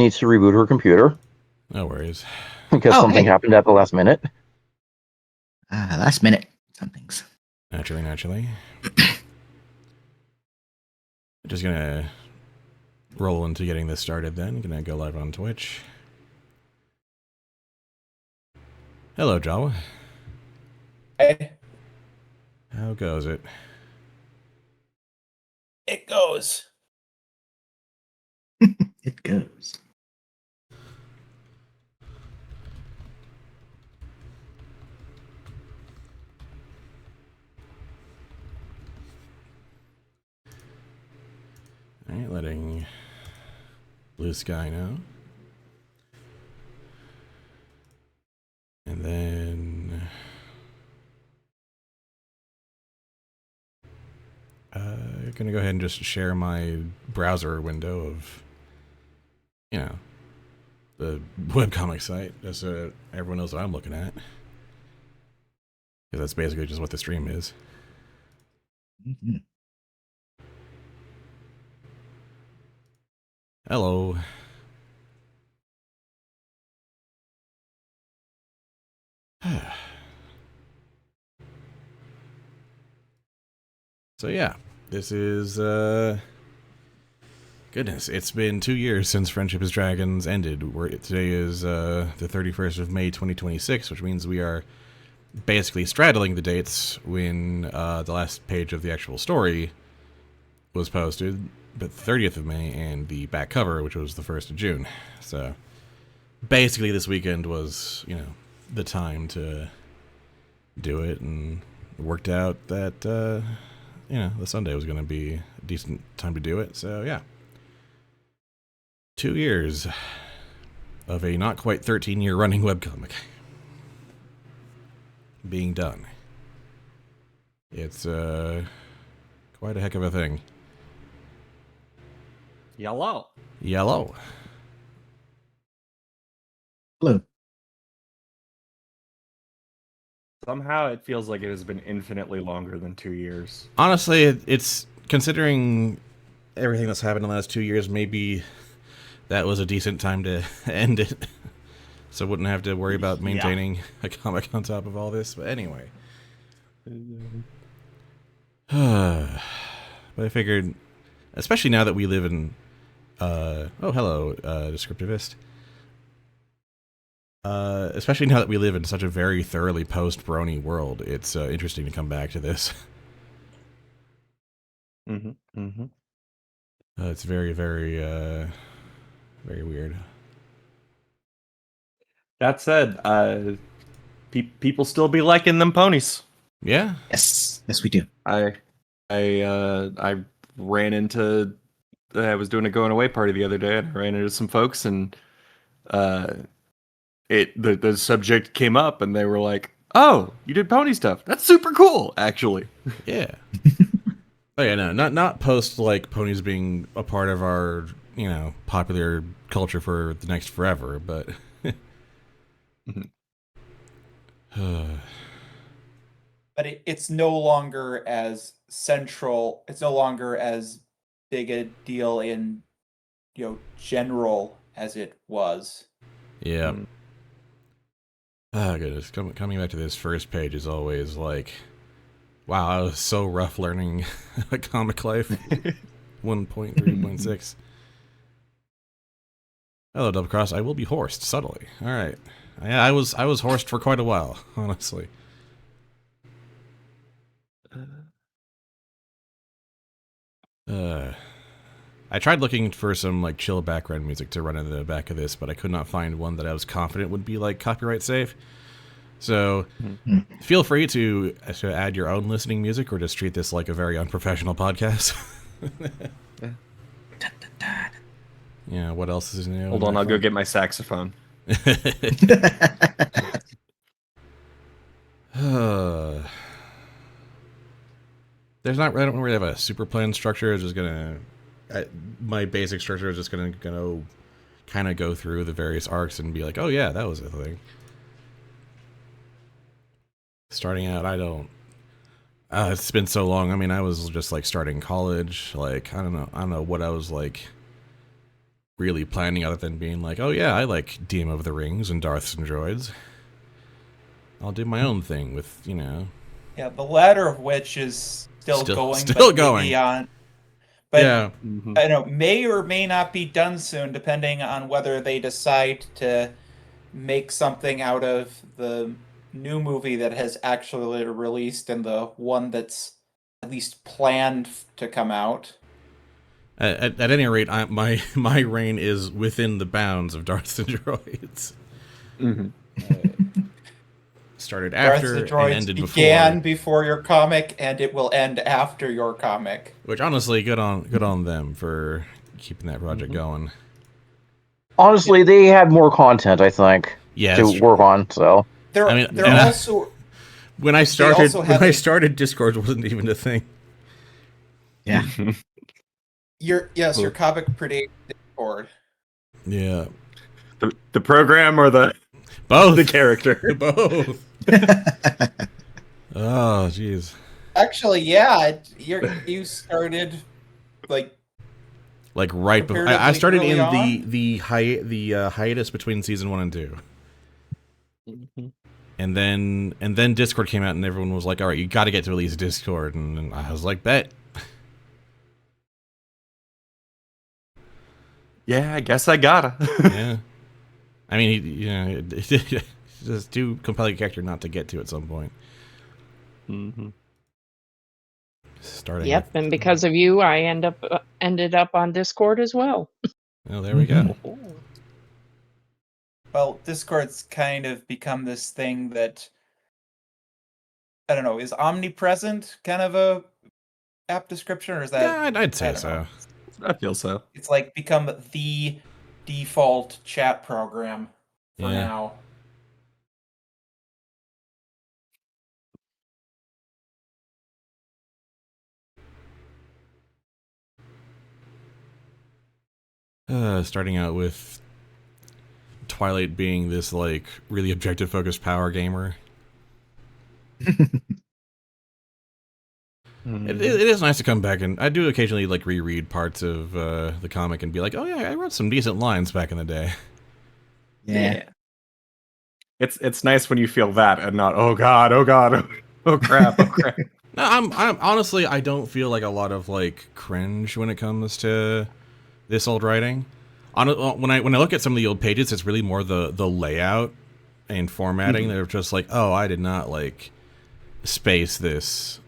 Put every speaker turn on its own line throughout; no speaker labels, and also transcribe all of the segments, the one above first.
needs to reboot her computer
No worries.
because something happened at the last minute.
Last minute somethings.
Naturally. Just gonna roll into getting this started then. Gonna go live on Twitch. Hello, Jawa.
Hey,
How goes it?
it goes.
It goes.
Alright, letting Blue Sky know. And then gonna go ahead and just share my browser window of, you know, the webcomic site, just so everyone knows what I'm looking at. Because that's basically just what the stream is.
Mm-hmm.
Hello. So yeah, this is, goodness, it's been 2 years since Friendship is Dragons ended. Today is the 31st of May 2026, which means we are basically straddling the dates when the last page of the actual story was posted, but the 30th of May, and the back cover, which was the 1st of June. So basically this weekend was, you know, the time to do it, and it worked out that, you know, the Sunday was going to be a decent time to do it. So yeah, 2 years of a not quite 13-year running webcomic being done. It's quite a heck of a thing.
Yellow.
Hello.
Somehow it feels like it has been infinitely longer than 2 years.
Honestly, it's considering everything that's happened in the last 2 years, maybe that was a decent time to end it. So wouldn't have to worry about maintaining a comic on top of all this. But anyway. But I figured, especially now that we live in oh, hello, Descriptivist. Especially now that we live in such a very thoroughly post-Brony world, it's interesting to come back to this. It's very, very, very weird.
That said, people still be liking them ponies.
Yeah.
Yes, we do.
I ran into. I was doing a going away party the other day, and I ran into some folks, and the subject came up, and they were like, "Oh, you did pony stuff? That's super cool, actually."
Yeah. Oh yeah, no, not post like ponies being a part of our, you know, popular culture for the next forever, but
but it's no longer as central. It's no longer as big a deal in, you know, general as it was.
Yeah. Oh goodness, coming back to this first page is always like, wow, I was so rough learning Comic Life 1.3.6. Hello, Double Cross. I will be horsed subtly. All right. Yeah, I was horsed for quite a while, honestly. I tried looking for some like chill background music to run in the back of this, but I could not find one that I was confident would be like copyright safe. So feel free to add your own listening music, or just treat this like a very unprofessional podcast. Yeah, what else is new?
Hold on, I'll go get my saxophone.
I don't really have a super plan structure. It's just gonna, my basic structure is just gonna kind of go through the various arcs and be like, oh yeah, that was a thing. Starting out, I don't. It's been so long. I mean, I was just like starting college. Like I don't know what I was like really planning other than being like, oh yeah, I like DM of the Rings and Darths and Droids. I'll do my own thing with,
Yeah, the latter of which is still going.
Still
but
going.
maybe on, but
Yeah.
I don't know, may or may not be done soon, depending on whether they decide to make something out of the new movie that has actually released and the one that's at least planned to come out.
At any rate, my reign is within the bounds of Darths and Droids. Started after
Darth the
and
Droids
ended
began
before.
before your comic, and it will end after your comic.
Which honestly, good on them for keeping that project going.
Honestly, they had more content, I think,
Yeah,
to
that's true.
work on. So
They're
I mean,
they're
and
also
when I
also have a-
started, Discord wasn't even a thing.
Yeah.
your comic predates Discord.
Yeah,
The program or the
both
character?
both. Oh, jeez.
Actually, yeah, you started like
Right before I started
early
in
on?
the hiatus between season 1 and 2. And then Discord came out and everyone was like, all right, you got to get to at least Discord. And I was like, bet.
Yeah, I guess I gotta.
Yeah. I mean, it's just too compelling a character not to get to at some point. Starting.
Yep, and because of you, I ended up on Discord as well.
Oh, there we go.
Well, Discord's kind of become this thing that I don't know, is omnipresent kind of a app description, or is that
Yeah, I'd say
I don't
so.
know.
I feel so.
It's like become the default chat program for
Yeah.
now.
Starting out with Twilight being this like really objective focused power gamer. It is nice to come back, and I do occasionally like reread parts of the comic and be like, oh yeah, I wrote some decent lines back in the day.
Yeah.
It's nice when you feel that and not oh god, oh crap, oh crap.
No, I'm honestly, I don't feel like a lot of like cringe when it comes to this old writing. When I look at some of the old pages, it's really more the layout and formatting. They're just like, oh, I did not like space this.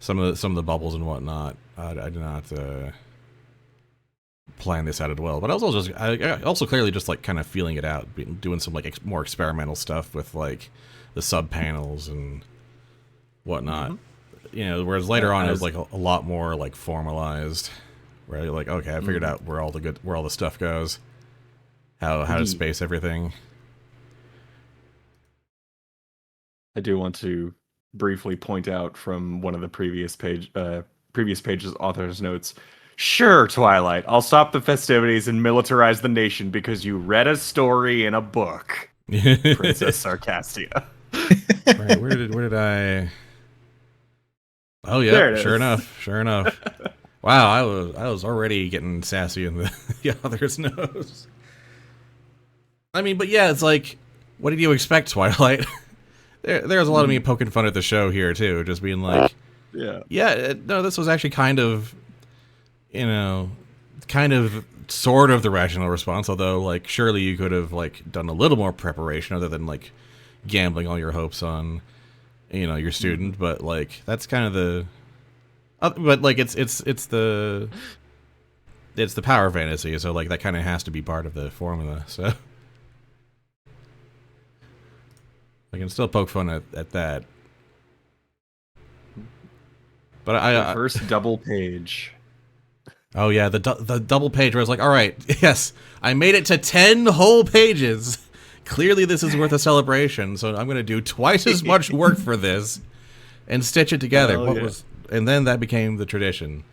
Some of the bubbles and whatnot. I did not plan this out as well. But I also clearly just like kind of feeling it out, doing some like more experimental stuff with like the sub panels and whatnot. Whereas later on it was like a lot more like formalized. Where you're like, okay, I figured out where all the stuff goes, how to space everything.
I do want to briefly point out from one of the previous pages author's notes. Sure, Twilight, I'll stop the festivities and militarize the nation because you read a story in a book. Princess Sarcastia.
Right, where did I? Oh yeah, sure enough. Wow, I was already getting sassy in the author's notes. I mean, but yeah, it's like, what did you expect, Twilight? There's a lot of me poking fun at the show here too, just being like, no, this was actually kind of sort of the rational response. Although, like, surely you could have like done a little more preparation other than like gambling all your hopes on, your student. But like, that's kind of the. But like it's the power fantasy, so like that kind of has to be part of the formula. So I can still poke fun at that. But I
first double page.
Oh yeah, the double page where I was like, all right, yes, I made it to 10 whole pages. Clearly, this is worth a celebration. So I'm going to do twice as much work for this and stitch it together. And then that became the tradition.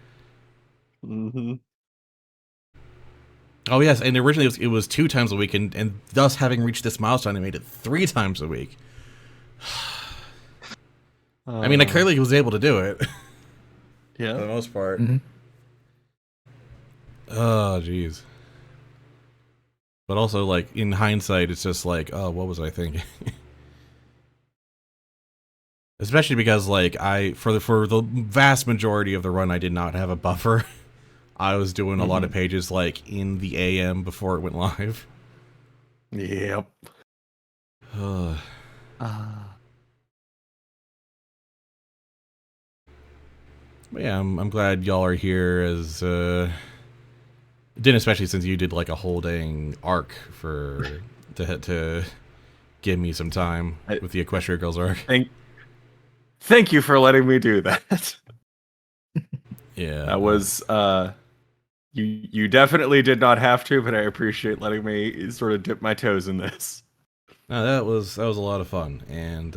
Oh yes, and originally it was 2 times a week, and thus having reached this milestone, I made it 3 times a week. I mean, I clearly was able to do it.
Yeah,
for the most part. Oh, jeez. But also, like, in hindsight, it's just like, oh, what was I thinking? Especially because, like, for the vast majority of the run, I did not have a buffer. I was doing a lot of pages, like, in the AM before it went live.
Yep.
Ugh. But yeah, I'm glad y'all are here as, Din, especially since you did, like, a whole dang arc to give me some time with the Equestria Girls arc.
Thank you for letting me do that.
Yeah.
That was you definitely did not have to, but I appreciate letting me sort of dip my toes in this.
No, that was a lot of fun. And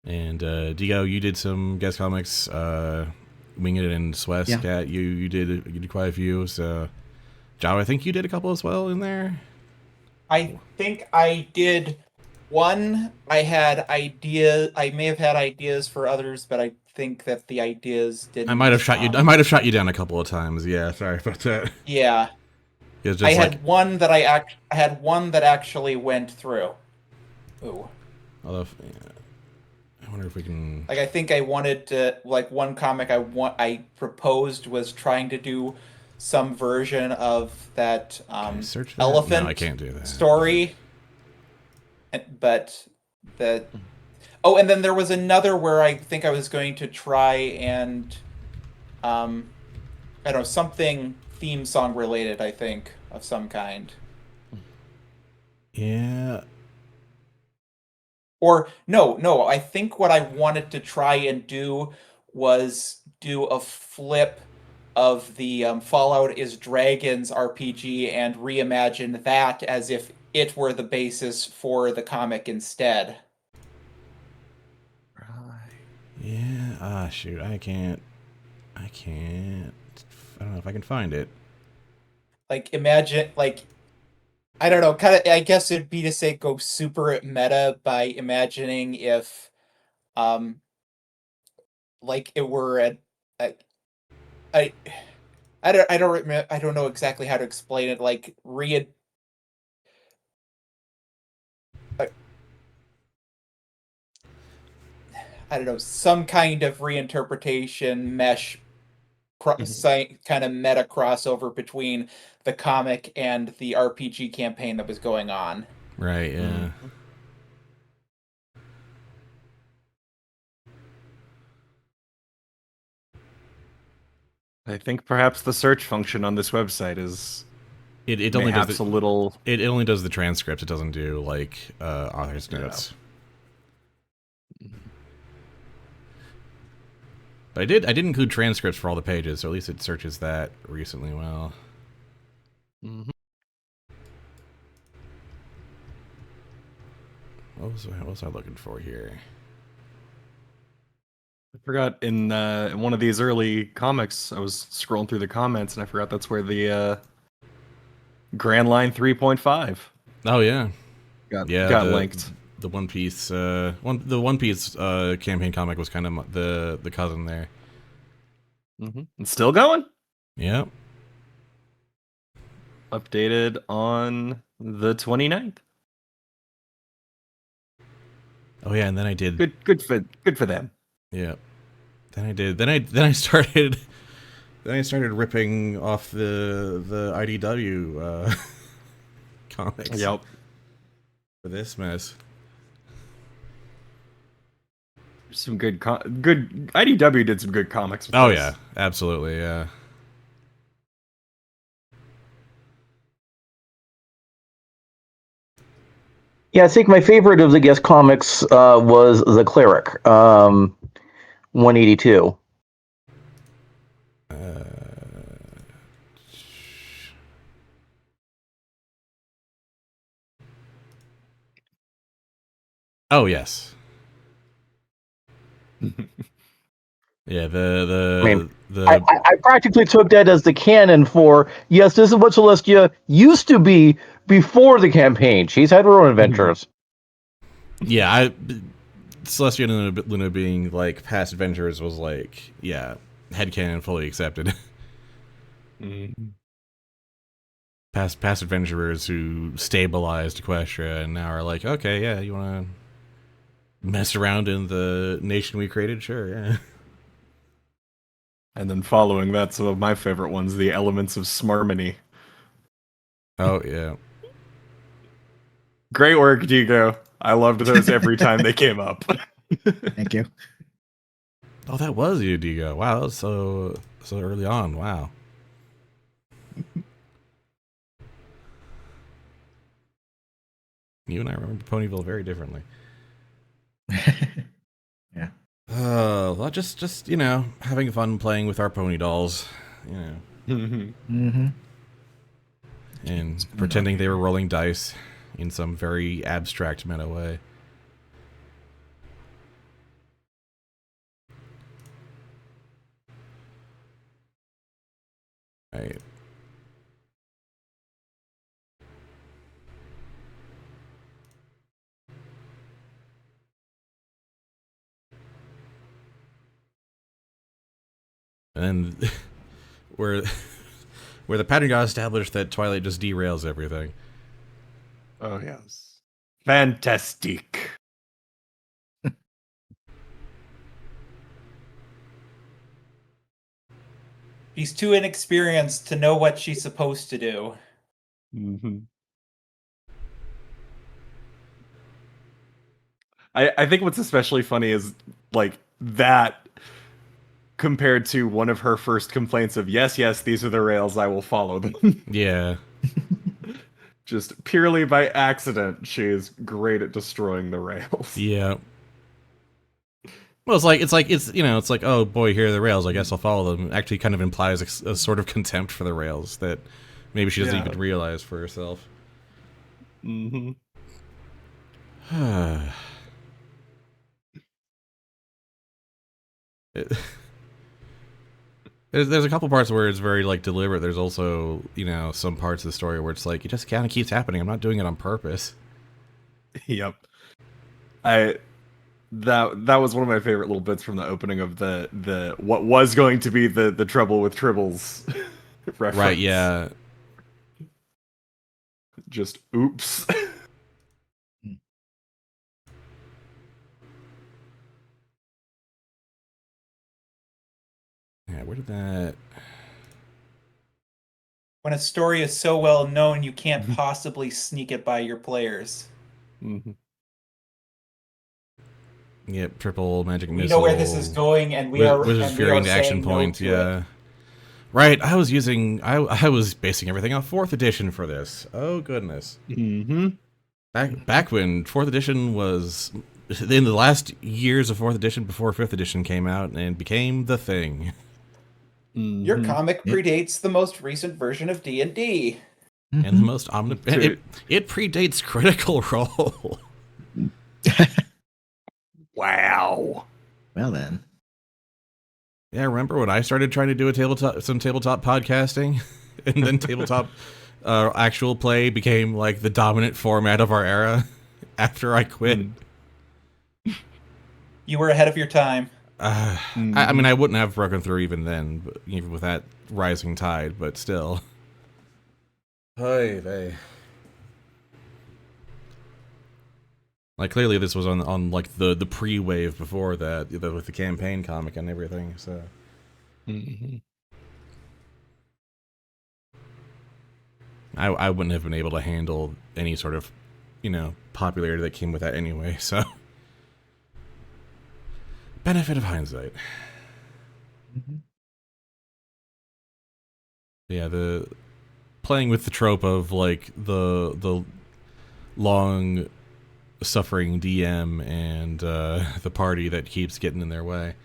Digo, you did some guest comics, Wing It and Swest.
Yeah.
You did quite a few. So Joe, I think you did a couple as well in there.
I think I did one. I may have had ideas for others, but I think that the ideas didn't.
I might have shot you down a couple of times. Yeah, sorry about that.
Yeah.
It was just
I
like,
had one that I had one that actually went through. Ooh.
although, yeah, I wonder if we can.
Like I think I wanted to one comic I proposed was trying to do some version of that
Can I search that?
elephant
No, I can't do that.
story. But and then there was another where I think I was going to try and I don't know, something theme song related, I think, of some kind.
Yeah.
Or no, I think what I wanted to try and do was do a flip of the Fallout is Dragons RPG and reimagine that as if it were the basis for the comic instead.
Yeah. Ah, shoot. I can't. I don't know if I can find it.
Like imagine I don't know, kind of I guess it'd be to say go super meta by imagining if like it were a I I don't know exactly how to explain it, like I don't know, some kind of reinterpretation mesh kind of meta crossover between the comic and the RPG campaign that was going on.
Right. Yeah.
I think perhaps the search function on this website is
It only does
a little.
It only does the transcripts. It doesn't do like author's notes. But I did include transcripts for all the pages, so at least it searches that recently well. What was I looking for here?
I forgot in one of these early comics, I was scrolling through the comments and I forgot that's where the Grand Line 3.5
Oh yeah,
got linked.
The One Piece One Piece campaign comic was kind of the cousin there.
It's still going.
Yeah.
Updated on the 29th.
Oh yeah, and then I did
good for them.
Yeah. Then I started ripping off the IDW comics.
Yep.
For this mess.
Some good IDW did some good comics with
Oh
this.
yeah, absolutely, yeah.
Yeah, I think my favorite of the guest comics was The Cleric, 182.
Oh yes. Yeah,
I practically took that as the canon for, yes, this is what Celestia used to be before the campaign. She's had her own adventures.
Yeah, Celestia and Luna being like past adventures was like, yeah, headcanon fully accepted.
Mhm.
Past adventurers who stabilized Equestria and now are like, okay, yeah, you want to mess around in the nation we created? Sure, yeah.
And then following that, some of my favorite ones, the elements of Smarmony.
Oh, yeah.
Great work, Digo. I loved those every time they came up.
Thank you.
Oh, that was you, Digo. Wow, that was so early on. Wow. You and I remember Ponyville very differently.
Yeah.
Well, just you know, having fun playing with our pony dolls, you know,
Mm-hmm.
and pretending they were rolling dice in some very abstract meta way. Right. And then where the pattern got established that Twilight just derails everything.
Oh, yes. Fantastic.
She's too inexperienced to know what she's supposed to do.
Mm-hmm. I think what's especially funny is like that compared to one of her first complaints of yes, these are the rails, I will follow them.
Yeah.
Just purely by accident, she is great at destroying the rails.
Yeah. Well, it's you know, it's like, oh boy, here are the rails. I guess I'll follow them. Actually, kind of implies a sort of contempt for the rails that maybe she doesn't even realize for herself.
Mm-hmm.
There's a couple parts where it's very like deliberate. There's also, you know, some parts of the story where it's like it just kind of keeps happening. I'm not doing it on purpose.
Yep. That was one of my favorite little bits from the opening of the what was going to be the Trouble with Tribbles reference.
Right, yeah.
Just oops.
Yeah, where did that...
When a story is so well known, you can't possibly sneak it by your players.
Mm-hmm.
Yep, triple magic
We
missile.
know where this is going, and we are
Wizard's Fury into action point, yeah. Right, I was basing everything off 4th edition for this. Oh goodness.
Mm-hmm.
Back when 4th edition was in the last years of 4th edition before 5th edition came out and became the thing.
Mm-hmm.
Your comic predates the most recent version of D&D.
And the most omnipresent. It predates Critical Role.
Wow.
Well then.
Yeah, remember when I started trying to do some tabletop podcasting, and then tabletop actual play became like the dominant format of our era after I quit.
You were ahead of your time.
I mean, I wouldn't have broken through even then, even with that rising tide, but still. Hey, they. Like, clearly this was on like the pre-wave before that, with the campaign comic and everything, so.
Mm-hmm.
I wouldn't have been able to handle any sort of, you know, popularity that came with that anyway, so. Benefit of hindsight.
Mm-hmm.
Yeah, the playing with the trope of like the long suffering DM and the party that keeps getting in their way.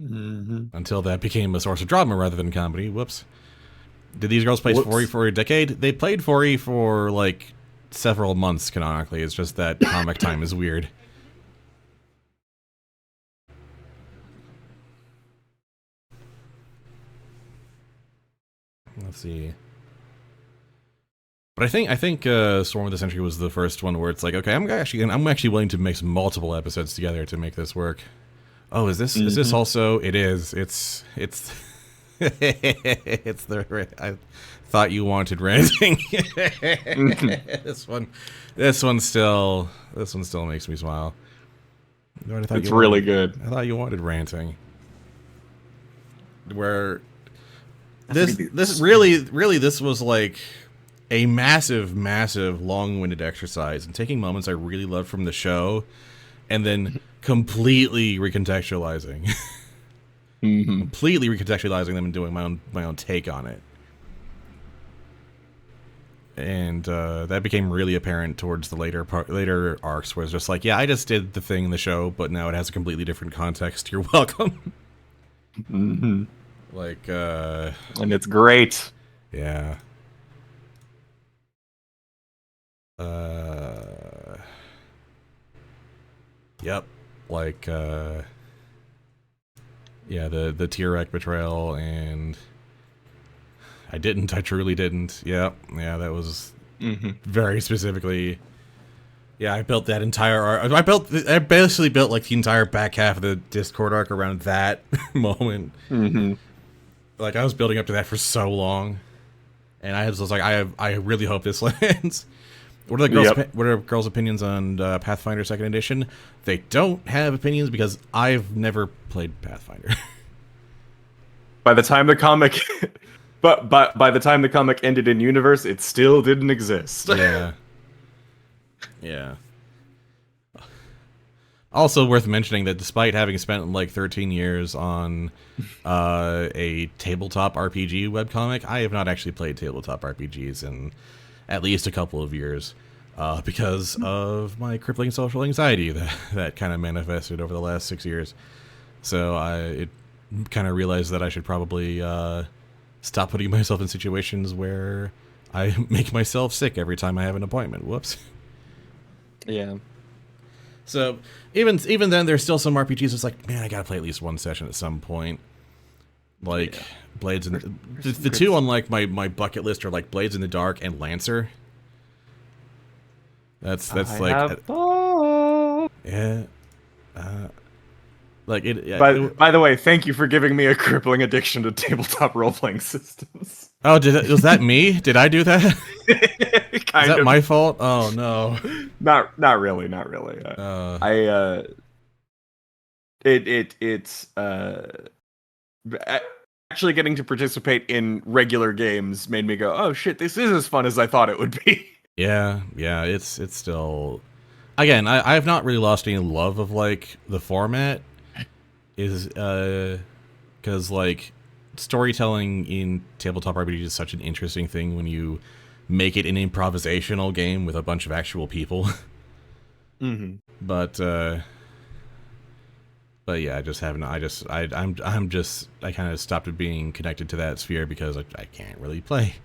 Mm-hmm.
Until that became a source of drama rather than comedy. Whoops. Did these girls play 4E for a decade? They played 4E for like several months canonically. It's just that comic time is weird. Let's see. But I think Storm of the Century was the first one where it's like, okay, I'm actually willing to mix multiple episodes together to make this work. Oh, is this also? It is. It's It's the I thought you wanted ranting. this one still makes me smile.
It's really good.
I thought you wanted ranting. Where this really this was like a massive long-winded exercise and taking moments I really loved from the show and then completely recontextualizing. Completely recontextualizing them and doing my own take on it. And that became really apparent towards the later arcs, where it's just like, yeah, I just did the thing in the show, but now it has a completely different context. You're welcome. Like,
and it's great.
Yeah. Yep. Like, yeah, the T-Rex betrayal, and I truly didn't. Yeah, that was very specifically. Yeah, I built that entire arc. I basically built like the entire back half of the Discord arc around that moment. Like, I was building up to that for so long, and I was like, I really hope this lands. What are the girls' opinions on Pathfinder 2nd Edition? They don't have opinions because I've never played Pathfinder.
By the time the comic, but by the time the comic ended in universe, it still didn't exist.
Yeah. Also worth mentioning that despite having spent like 13 years on a tabletop RPG webcomic, I have not actually played tabletop RPGs in at least a couple of years because of my crippling social anxiety that kind of manifested over the last 6 years. So I kind of realized that I should probably stop putting myself in situations where I make myself sick every time I have an appointment. Whoops.
Yeah.
So even then, there's still some RPGs. It's like, man, I gotta play at least one session at some point. Like Blades in the two on like my bucket list are like Blades in the Dark and Lancer. That's like yeah. Like it. Yeah,
by the way, thank you for giving me a crippling addiction to tabletop role playing systems.
Oh, was that me? Did I do that? Is that my fault? Oh no.
Not really. It's actually getting to participate in regular games made me go, oh shit, this is as fun as I thought it would be.
Yeah, it's still. Again, I have not really lost any love of like the format. Is because like storytelling in tabletop RPG is such an interesting thing when you make it an improvisational game with a bunch of actual people. But yeah, I just haven't. I kind of stopped being connected to that sphere because I can't really play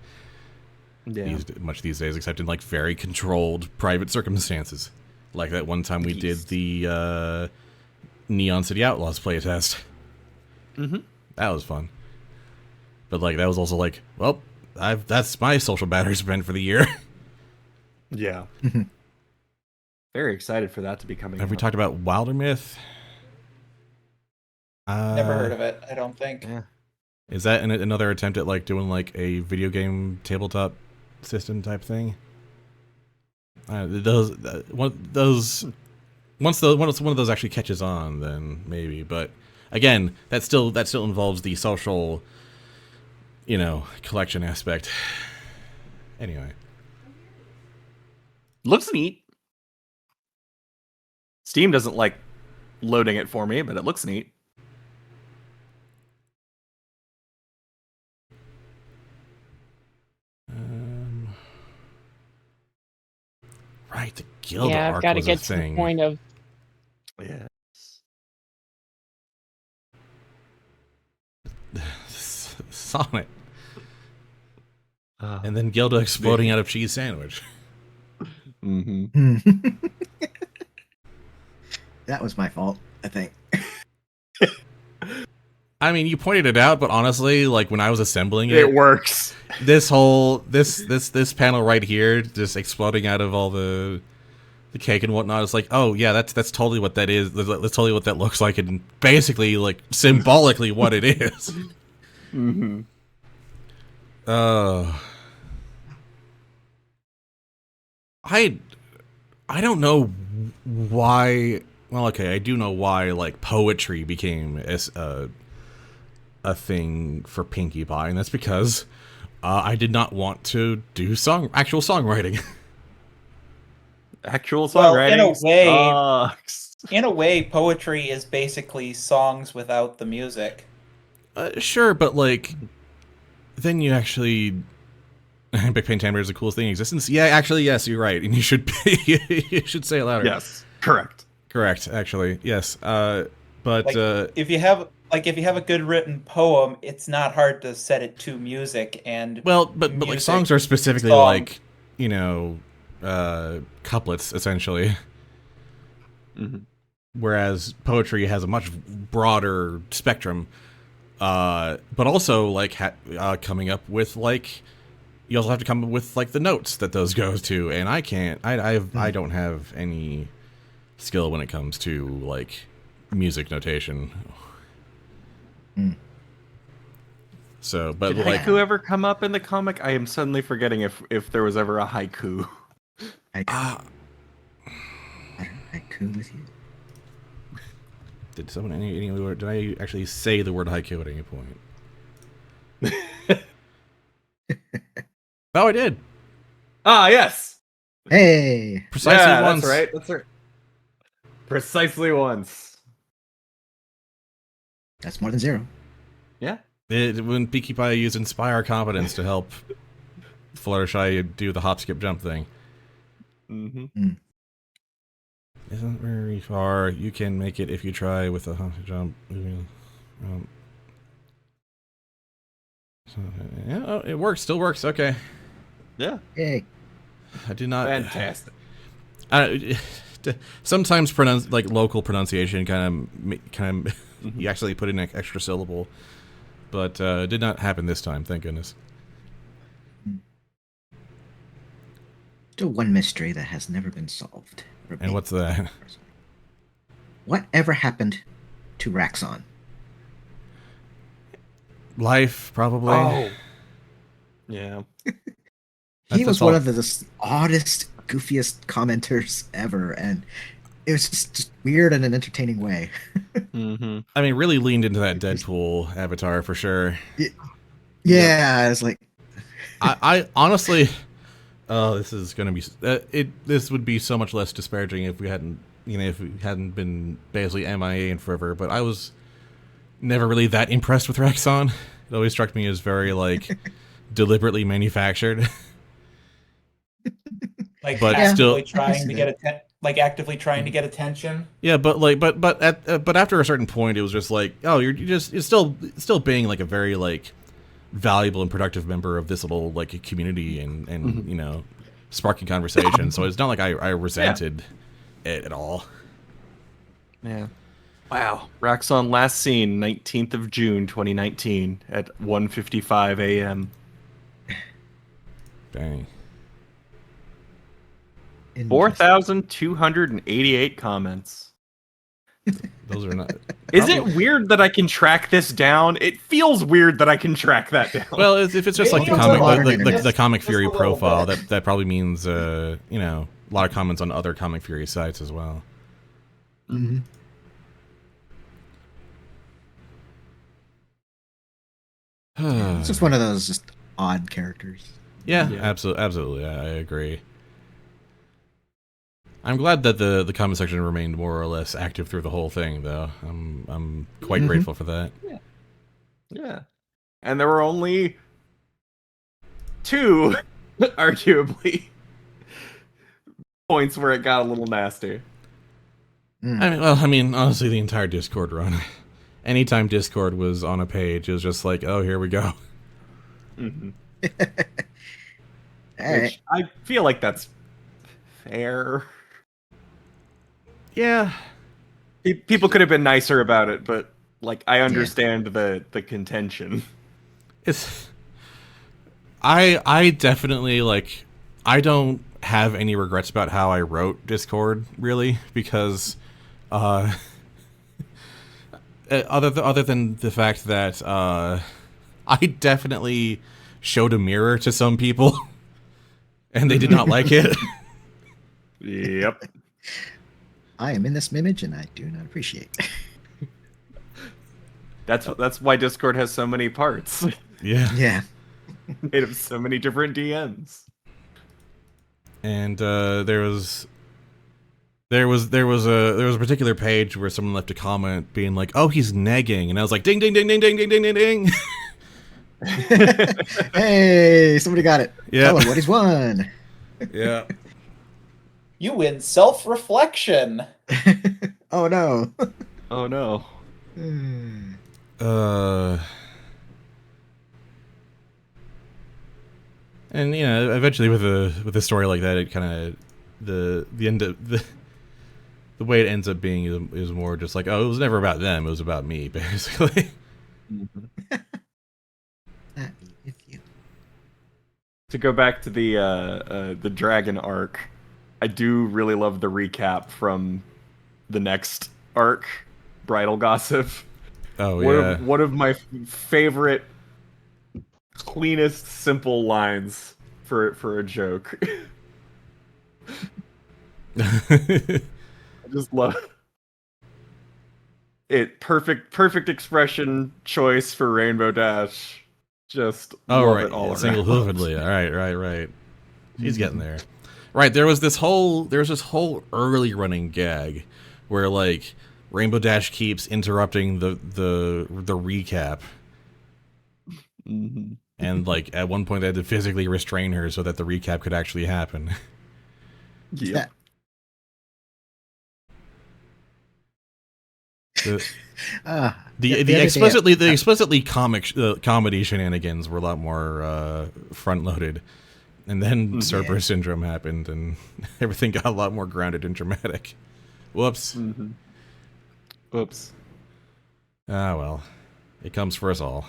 much these days, except in like very controlled private circumstances, like that one time we did the Neon City Outlaws playtest. That was fun. But like that was also like, well, that's my social battery spent for the year.
Yeah. Very excited for that to be coming.
Have we talked about Wilder Myth?
Never heard of it, I don't think.
Yeah.
Is that another attempt at like doing like a video game tabletop system type thing? Once one of those actually catches on, then maybe. But again, that still involves the social, collection aspect. Anyway,
looks neat. Steam doesn't like loading it for me, but it looks neat.
Right, the Guild
I've
arc
got to
was
get
a
to the
thing.
point of
Yes.
Sonic. And then Gilda exploding out of cheese sandwich.
That was my fault, I think.
I mean, you pointed it out, but honestly, like when I was assembling
It works.
this panel right here, just exploding out of all the cake and whatnot, it's like, oh yeah, that's totally what that is. That's totally what that looks like, and basically like symbolically what it is.
Mm-hmm.
I don't know why. Well, okay, I do know why like poetry became a thing for Pinkie Pie, and that's because I did not want to do actual songwriting.
Actual
Well,
songwriting sucks.
in a way, poetry is basically songs without the music.
Sure, but like, then you actually. Big Pain Timbre is the coolest thing in existence. Yeah, actually, yes, you're right, and you should you should say it louder.
Yes, correct.
Correct. Actually, yes. But
Like, if you have a good written poem, it's not hard to set it to music and
well, but like
music
songs are specifically
song.
like, you know, couplets essentially.
Mm-hmm.
Whereas poetry has a much broader spectrum, but also like coming up with like, you also have to come up with like the notes that those go to, and I can't. I don't have any skill when it comes to like music notation. So, but
Did
like,
haiku ever come up in the comic? I am suddenly forgetting if there was ever a haiku.
Haiku with you.
did someone any did I actually say the word haiku at any point? Oh, I did.
Ah, yes.
Hey,
Precisely
Yeah,
once.
that's right. That's right. Precisely once.
that's more than zero.
Yeah.
When Pinkie Pie used Inspire Competence to help Fluttershy do the hop, skip, jump thing.
Mm-hmm.
Isn't very far. You can make it if you try with a hop, jump. So, yeah, oh, it works. Still works. Okay.
Yeah.
Yay.
I did not.
Fantastic.
Sometimes local pronunciation kind of you actually put in an extra syllable, but it did not happen this time. Thank goodness.
Still one mystery that has never been solved.
And what's that?
Whatever happened to Raxon?
Life, probably.
Oh. Yeah.
He was
That's
one
all.
of the oddest, goofiest commenters ever, and it was just weird in an entertaining way.
Mm-hmm.
I mean, really leaned into that Deadpool avatar for sure.
Yeah, it's like
I honestly, oh, this is gonna be This would be so much less disparaging if we hadn't, if we hadn't been basically MIA and forever. But I was never really that impressed with Rexon. It always struck me as very like deliberately manufactured.
Like
But
actively
still-
trying to get actively trying to get attention.
Yeah, but like, but after a certain point, it was just like, oh, you're still being like a very like valuable and productive member of this little like community and sparking conversation. So it's not like I resented it at all.
Yeah. Wow. Raxon last seen 19th of June 2019 at 1:55 a.m.
Dang.
4,288 comments.
Those are not.
Is it weird that I can track this down? It feels weird that I can track that down.
Well, if it's just like the
Maybe
comic,
modern
the
internet.
comic
Just a
Fury
little
profile,
bit.
that probably means a lot of comments on other comic Fury sites as well.
mhm. It's just one of those just odd characters.
Yeah,
Yeah.
absolutely. I agree. I'm glad that the comment section remained more or less active through the whole thing, though. I'm quite grateful for that.
Yeah. And there were only two, arguably, points where it got a little nasty.
I mean, honestly, the entire Discord run. Anytime Discord was on a page, it was just like, oh, here we go.
Mm-hmm.
All right.
Which I feel like that's fair.
Yeah.
People could have been nicer about it, but like I understand the contention.
It's I definitely like I don't have any regrets about how I wrote Discord really because other than the fact that I definitely showed a mirror to some people, and they did not like it.
Yep.
I am in this image, and I do not appreciate.
That's why Discord has so many parts.
Yeah.
Yeah.
Made of so many different DMs.
And there was a particular page where someone left a comment being like, "Oh, he's negging," and I was like, "Ding, ding, ding, ding, ding, ding, ding, ding, ding."
Hey, somebody got it.
Yeah.
Tell him what he's won.
Yeah.
You win self-reflection.
Oh no.
Oh no.
And you know, eventually with a story like that, it kind of the end of the way it ends up being is more just like, oh, it was never about them, it was about me, basically.
Not me, it's you.
To go back to the dragon arc, I do really love the recap from the next arc, Bridal Gossip.
Oh yeah.
One of my favorite, cleanest, simple lines for a joke. I just love it. Perfect expression choice for Rainbow Dash. Just love it all around.
Single-handedly. All right. She's getting there. Right, there was this whole early running gag where like Rainbow Dash keeps interrupting the recap.
Mm-hmm.
And like at one point they had to physically restrain her so that the recap could actually happen.
Yeah.
The explicitly comedy shenanigans were a lot more front loaded, and then Cerberus syndrome happened, and everything got a lot more grounded and dramatic. Whoops.
Mm-hmm. Whoops.
Ah well, it comes for us all.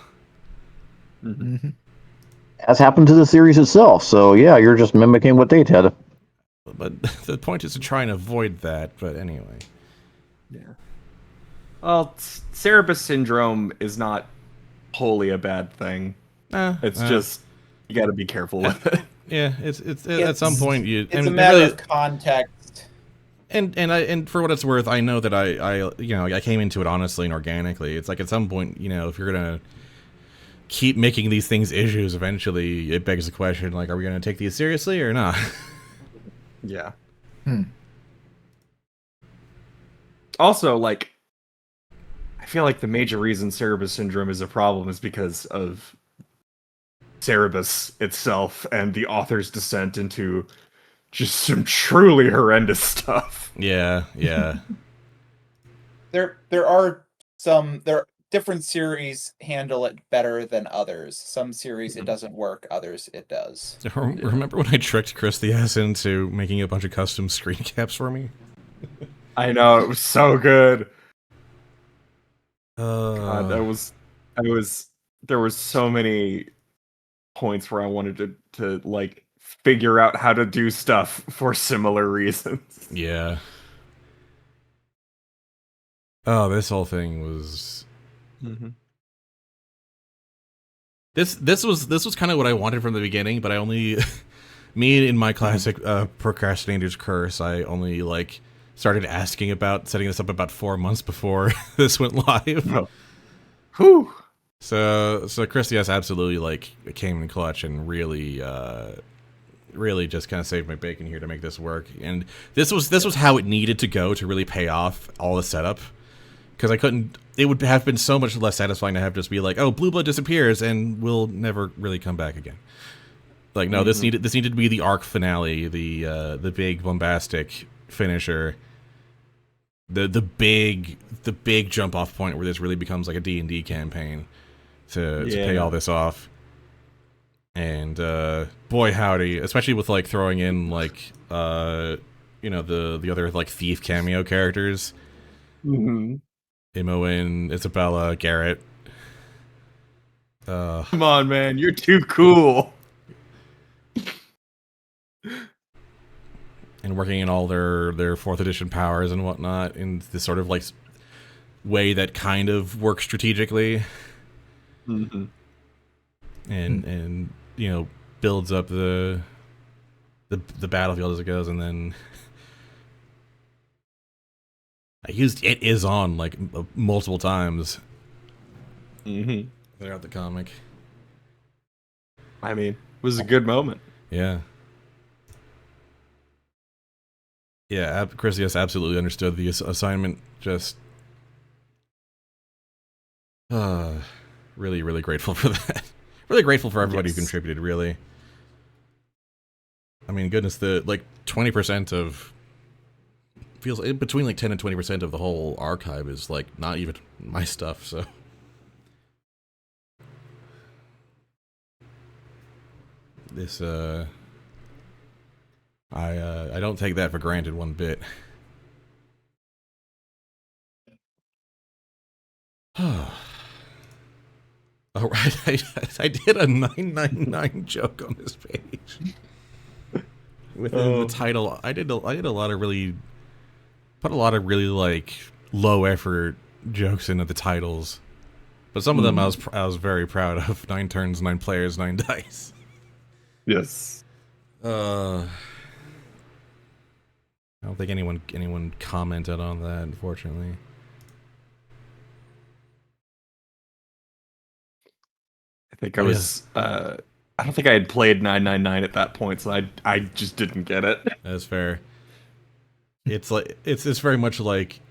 Mm-hmm.
As happened to the series itself. So yeah, you're just mimicking what they did.
But the point is to try and avoid that. But anyway.
Yeah. Well, Cerberus syndrome is not wholly a bad thing. It's just you got to be careful with it.
Yeah, it's at some point you.
It's a matter of context.
And for what it's worth, I know that I came into it honestly and organically. It's like at some point, if you're gonna keep making these things issues, eventually it begs the question, like, are we gonna take these seriously or not?
Yeah. Also, like, I feel like the major reason Cerberus syndrome is a problem is because of Cerberus itself and the author's descent into just some truly horrendous stuff.
Yeah.
There are different series handle it better than others. Some series it doesn't work, others it does.
Remember when I tricked Chris the ass into making a bunch of custom screen caps for me?
I know, it was so good.
God,
there was so many points where I wanted to like figure out how to do stuff for similar reasons.
Yeah. Oh, this whole thing was.
Mm-hmm.
This was kind of what I wanted from the beginning, but I only, me in my classic procrastinator's curse, I only like started asking about setting this up about 4 months before this went live.
Oh. Whew.
So Chris, yes, absolutely, like came in clutch and really just kind of saved my bacon here to make this work. And this was how it needed to go to really pay off all the setup. Because I couldn't. It would have been so much less satisfying to have just be like, oh, Blue Blood disappears and will never really come back again. Like, no, this needed to be the arc finale, the big bombastic finisher, the big jump off point where this really becomes like a D&D campaign to pay all this off. And boy howdy, especially with like throwing in like the other like thief cameo characters.
Mm-hmm.
Imoen, Isabella, Garrett.
Come on, man, you're too cool.
And working in all their 4th edition powers and whatnot in this sort of like way that kind of works strategically.
Mm-hmm.
and builds up the battlefield as it goes, and then I used "it is on" like multiple times throughout the comic.
I mean, it was a good moment.
Yeah. Yeah, Chris, yes, absolutely understood the assignment. Just really, really grateful for that. Really grateful for everybody who contributed, really. I mean, goodness, the 20% of feels between like 10 and 20% of the whole archive is like not even my stuff, so this I don't take that for granted one bit. Oh, right, I did a 999 joke on this page. Within the title, I did a lot of really like low effort jokes into the titles, but some of them I was very proud of. 9 turns, 9 players, 9 dice.
Yes.
I don't think anyone commented on that, unfortunately.
I think I was. I don't think I had played 999 at that point, so I just didn't get it.
That's fair. It's like it's very much like,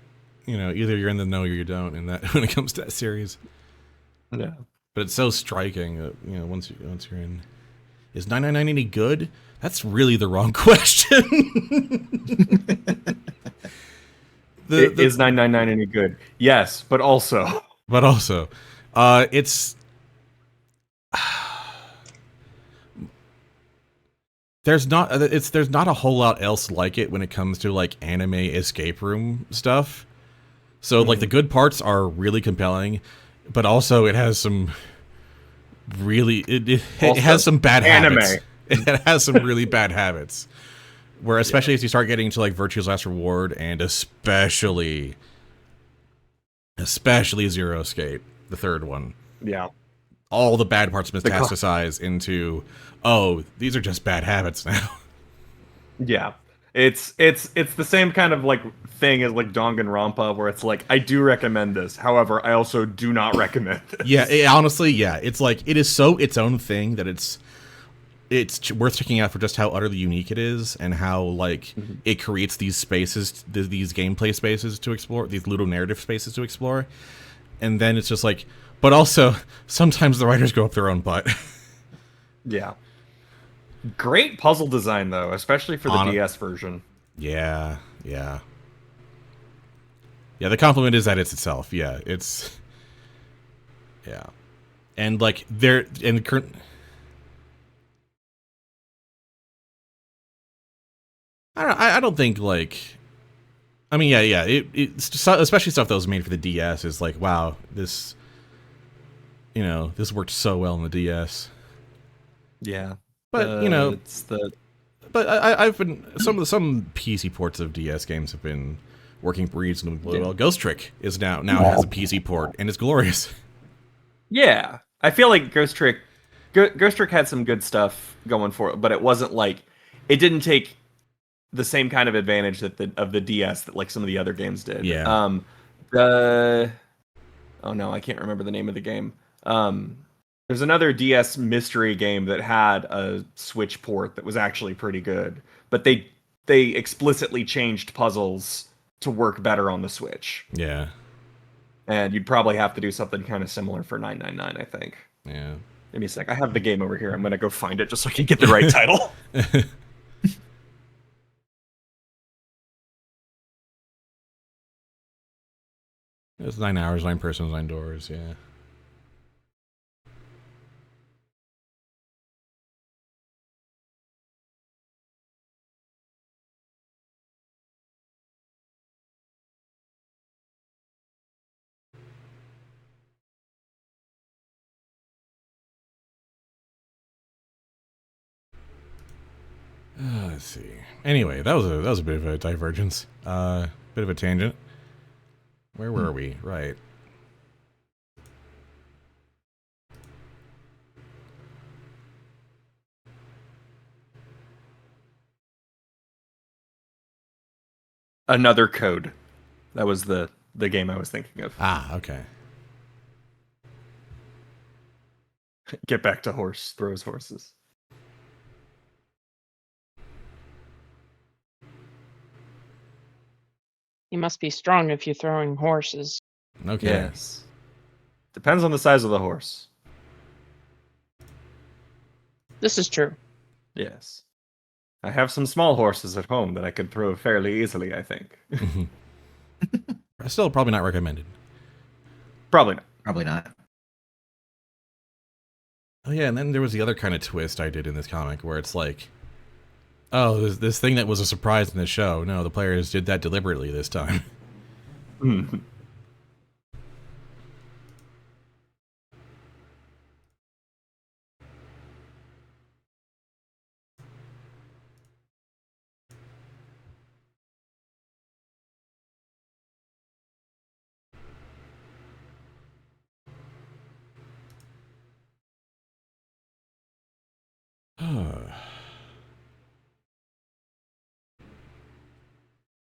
either you're in the know or you don't in that when it comes to that series.
Yeah.
But it's so striking that once you're in. Is 999 any good? That's really the wrong question.
Is 999 any good? Yes, but also.
It's there's not a whole lot else like it when it comes to like anime escape room stuff. So like the good parts are really compelling, but also it has some really it has some bad habits. It has some really bad habits. Where especially as you start getting to like Virtue's Last Reward and especially Zero Escape, the third one.
Yeah.
All the bad parts metastasize into, oh, these are just bad habits now.
Yeah. It's the same kind of like thing as like Danganronpa, where it's like, I do recommend this. However, I also do not recommend this.
Yeah, honestly, yeah. It's like it is so its own thing that it's worth checking out for just how utterly unique it is and how like it creates these spaces, these gameplay spaces to explore, these ludonarrative spaces to explore. And then it's just like, but also sometimes the writers go up their own butt.
Yeah. Great puzzle design though, especially for the DS version.
Yeah. Yeah, the compliment is that it's itself. Yeah, it's and like there in the current. I don't think like. I mean, yeah. It's especially stuff that was made for the DS is like, wow, this. This worked so well on the DS.
Yeah,
but
it's the.
But I've been some PC ports of DS games have been working reasonably well. Ghost Trick is now has a PC port and it's glorious.
Yeah, I feel like Ghost Trick had some good stuff going for it, but it wasn't like it didn't take the same kind of advantage of the DS that like some of the other games did.
Yeah.
Oh no, I can't remember the name of the game. There's another DS mystery game that had a Switch port that was actually pretty good, but they explicitly changed puzzles to work better on the Switch.
Yeah.
And you'd probably have to do something kind of similar for 999, I think.
Yeah.
Give me a sec. I have the game over here. I'm going to go find it just so I can get the right title.
It's 9 hours, 9 persons, 9 doors, yeah. Let's see. Anyway, that was a bit of a divergence. Bit of a tangent. Where were we? Right.
Another Code. That was the game I was thinking of.
Ah, okay.
Get back to horse throws horses.
You must be strong if you're throwing horses.
Okay.
Yes. Depends on the size of the horse.
This is true.
Yes. I have some small horses at home that I could throw fairly easily, I think.
Still probably not recommended.
Probably not.
Probably not.
Oh yeah, and then there was the other kind of twist I did in this comic where it's like, oh, this thing that was a surprise in the show. No, the players did that deliberately this time.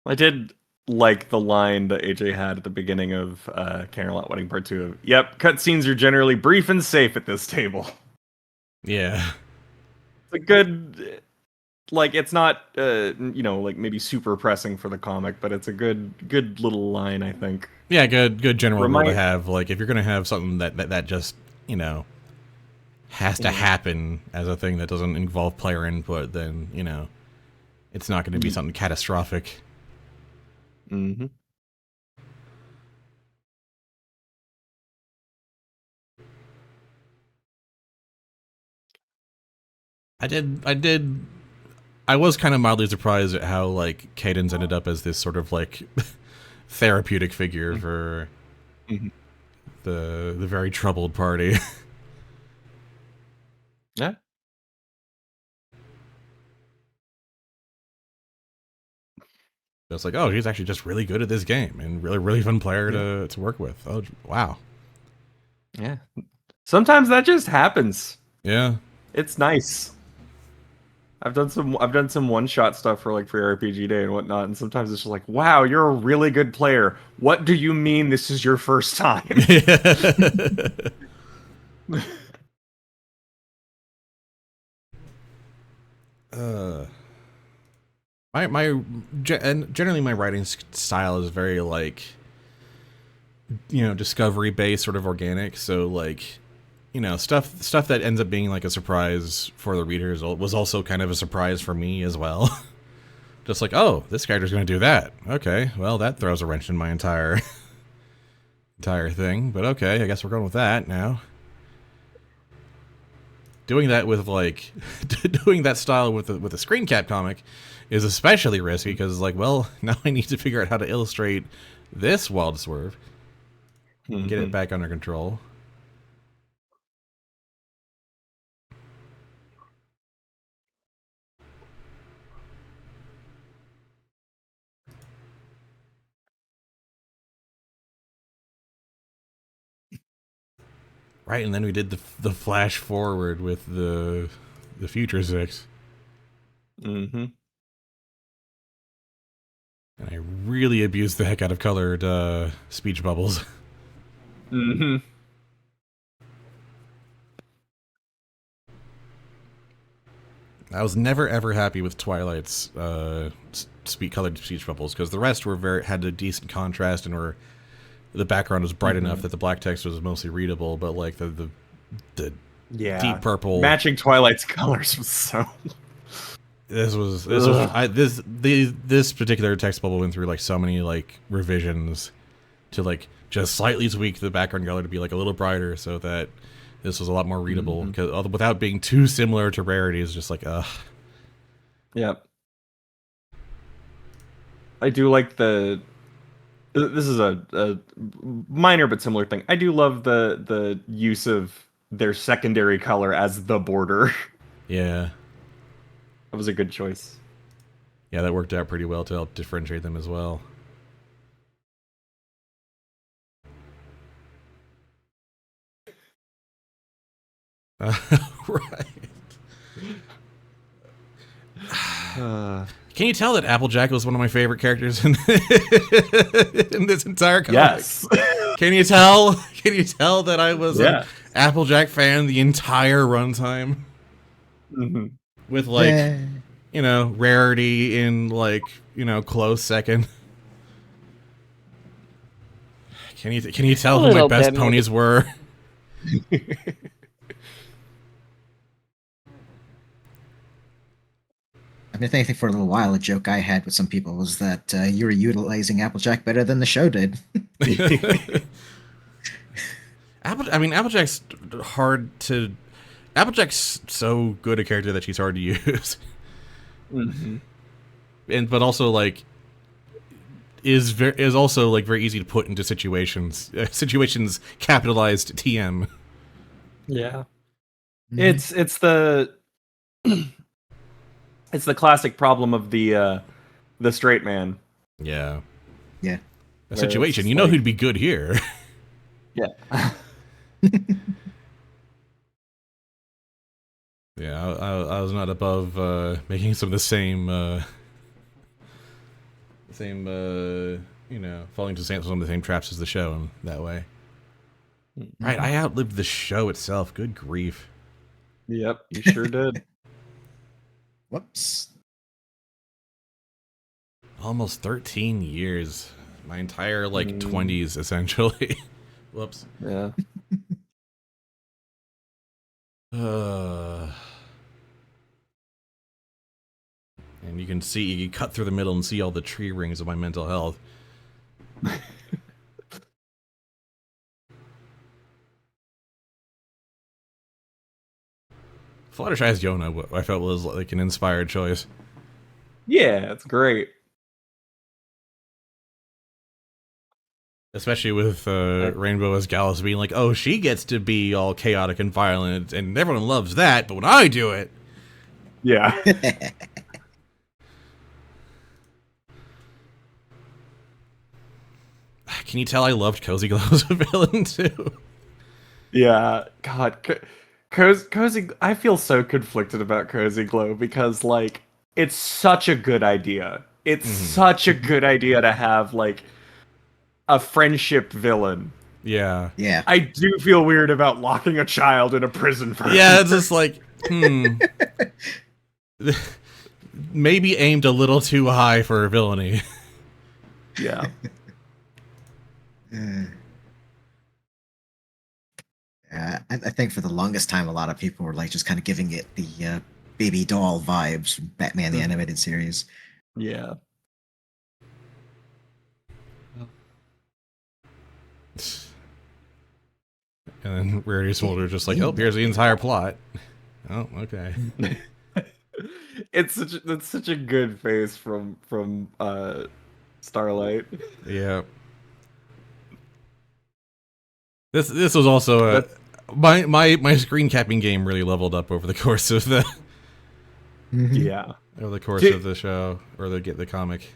I did like the line that AJ had at the beginning of Carolot Wedding Part 2 of, yep, cutscenes are generally brief and safe at this table.
Yeah.
It's a good, like, it's not, like maybe super pressing for the comic, but it's a good little line, I think.
Yeah, good general rule to have. Like, if you're going to have something that just, has to happen as a thing that doesn't involve player input, then, it's not going to be something catastrophic.
Mm-hmm.
I was kind of mildly surprised at how, like, Cadence ended up as this sort of, like, therapeutic figure for the very troubled party.
Yeah.
It's like, oh, he's actually just really good at this game and really fun player to work with. Oh, wow.
Yeah. Sometimes that just happens.
Yeah.
It's nice. I've done some one-shot stuff for RPG Day and whatnot, and sometimes it's just like, wow, you're a really good player. What do you mean this is your first time?
Generally my writing style is very discovery based, sort of organic. So stuff that ends up being like a surprise for the readers was also kind of a surprise for me as well. Just like, oh, this character's going to do that. Okay, well that throws a wrench in my entire thing. But okay, I guess we're going with that now. Doing that with doing that style with a screen cap comic is especially risky because well, now I need to figure out how to illustrate this wild swerve, get it back under control. Right, and then we did the flash forward with the Future Six.
Mm-hmm.
And I really abused the heck out of colored speech bubbles.
Mm-hmm.
I was never ever happy with Twilight's colored speech bubbles because the rest had a decent contrast and the background was bright enough that the black text was mostly readable, but like the deep purple
matching Twilight's colors was so.
This particular text bubble went through like so many like revisions to just slightly tweak the background color to be like a little brighter so that this was a lot more readable because without being too similar to Rarity is just like ugh.
Yep. I do like this is a minor but similar thing. I do love the use of their secondary color as the border.
Yeah.
That was a good choice.
Yeah, that worked out pretty well to help differentiate them as well. Right. Can you tell that Applejack was one of my favorite characters in, in this entire comic?
Yes.
Can you tell? Can you tell that I was
Yeah.
an Applejack fan the entire runtime?
Mm-hmm.
With like,
Yeah.
you know, Rarity in like, you know, close second. Can you tell
A
who my
little
best
bit,
ponies were?
I mean, I think for a little while, a joke I had with some people was that you were utilizing Applejack better than the show did.
Applejack's hard to. Applejack's so good a character that she's hard to use, but also like is also like very easy to put into situations capitalized TM.
Yeah. It's the it's the classic problem of the straight man.
Yeah.
Yeah.
A situation. You know who'd be good here.
Yeah.
Yeah, I was not above making some of the same, you know, falling to some of the same traps as the show in that way. Right, I outlived the show itself. Good grief.
Yep, you sure did.
Whoops.
Almost 13 years. My entire, like, 20s, essentially. Whoops.
Yeah.
And you can see, you can cut through the middle and see all the tree rings of my mental health. Fluttershy's Yona, I felt was like an inspired choice.
Yeah, it's great.
Especially with Rainbow as Gallus being like, oh, she gets to be all chaotic and violent, and everyone loves that, but when I do it...
Yeah.
Can you tell I loved Cozy Glow as a villain, too?
Yeah, God. Cozy... I feel so conflicted about Cozy Glow, because, like, it's such a good idea. It's such a good idea to have, like, a friendship villain.
Yeah.
Yeah.
I do feel weird about locking a child in a prison for
Yeah, it's just like, maybe aimed a little too high for villainy.
Yeah.
I think for the longest time, a lot of people were like just kind of giving it the baby doll vibes from Batman the Animated Series.
Yeah.
And then Rarity Smolder just like, oh, here's the entire plot. Oh, okay.
It's such a good face from Starlight.
Yeah. This was also my screen capping game really leveled up over the course of the
Yeah.
over the course of the show or the comic.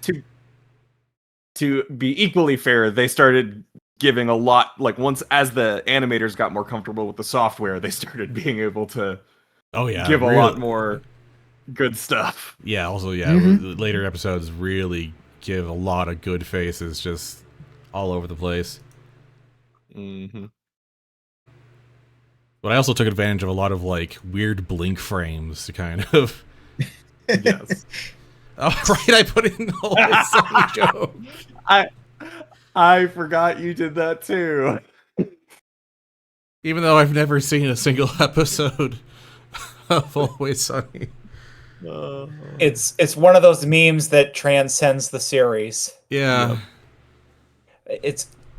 To be equally fair, they started giving a lot, like, once as the animators got more comfortable with the software, they started being able to give a lot more good stuff.
Yeah, also later episodes really give a lot of good faces just all over the place. But I also took advantage of a lot of like weird blink frames to kind of
Yes.
Oh right, I put in the Always Sunny joke.
I forgot you did that too.
Even though I've never seen a single episode of Always Sunny.
It's one of those memes that transcends the series.
Yeah.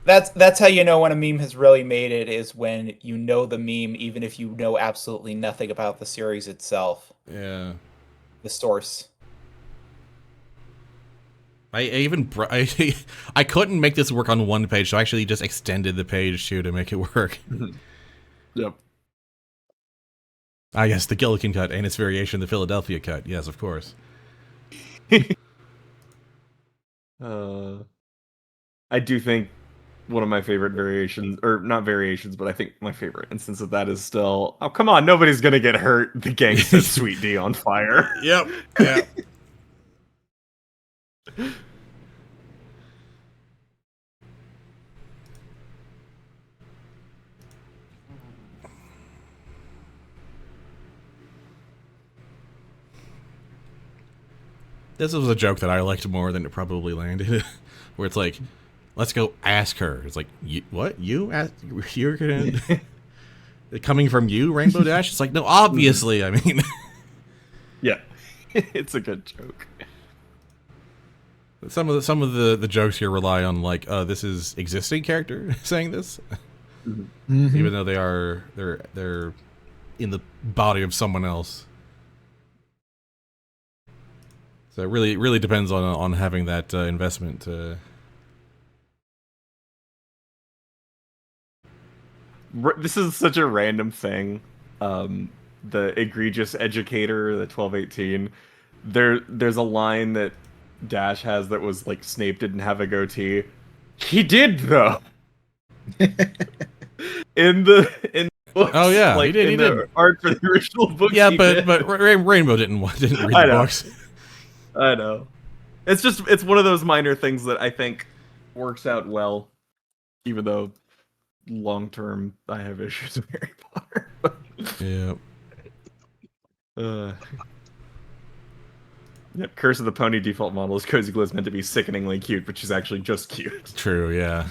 That's how you know when a meme has really made it, is when you know the meme even if you know absolutely nothing about the series itself.
Yeah.
The source.
I couldn't make this work on one page, so I actually just extended the page to make it work.
Yep.
Ah, yes, the Gillikin cut and its variation, the Philadelphia cut. Yes, of course.
I do think one of my favorite variations, or not variations, but I think my favorite instance of that is still, oh, come on, nobody's gonna get hurt. The gang sets Sweet D on fire.
Yep. Yeah. This was a joke that I liked more than it probably landed, where it's like, let's go ask her. It's like, what? You ask? You're gonna coming from you, Rainbow Dash? It's like, no, obviously. I mean,
Yeah, it's a good joke.
some of the jokes here rely on like, this is existing character saying this, even though they're in the body of someone else. So it really depends on having that investment.
This is such a random thing. The egregious educator, the 1218. There's a line that Dash has that was like Snape didn't have a goatee. He did though. in the books.
Oh yeah,
like,
he did.
In
He
the
did.
art for the original books.
Yeah,
he
but
did.
but Rainbow didn't read
I
the
know.
books.
I know. It's one of those minor things that I think works out well, even though long term I have issues with Harry Potter.
Yeah.
Yep, Curse of the Pony default model is Cozy Glue is meant to be sickeningly cute, but she's actually just cute.
True. Yeah.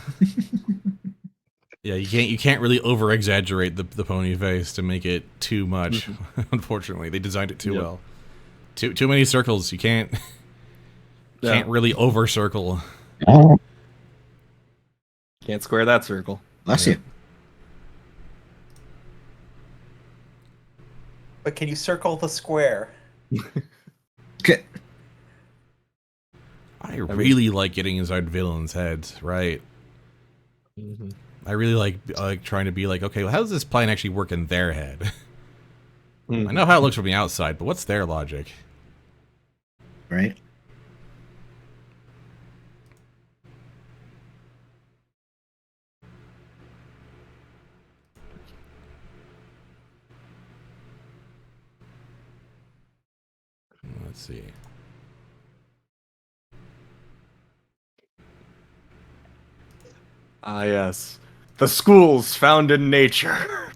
Yeah, you can't really over exaggerate the pony face to make it too much. Unfortunately, they designed it too well. Too many circles. You can't really over circle.
Can't square that circle.
Bless you.
But can you circle the square?
Okay.
I really like getting inside villains' heads, right? I really like trying to be like, okay, well, how does this plan actually work in their head? I know how it looks from the outside, but what's their logic?
Right.
Let's see.
Ah, yes. The schools found in nature.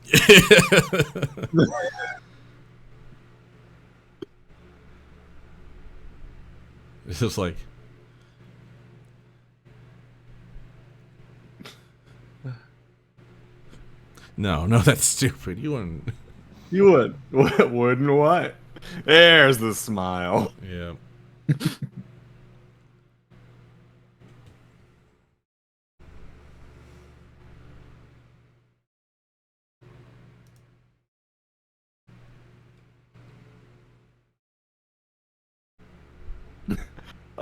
It's just like, no, that's stupid. You wouldn't.
You would. Wouldn't what? There's the smile.
Yeah.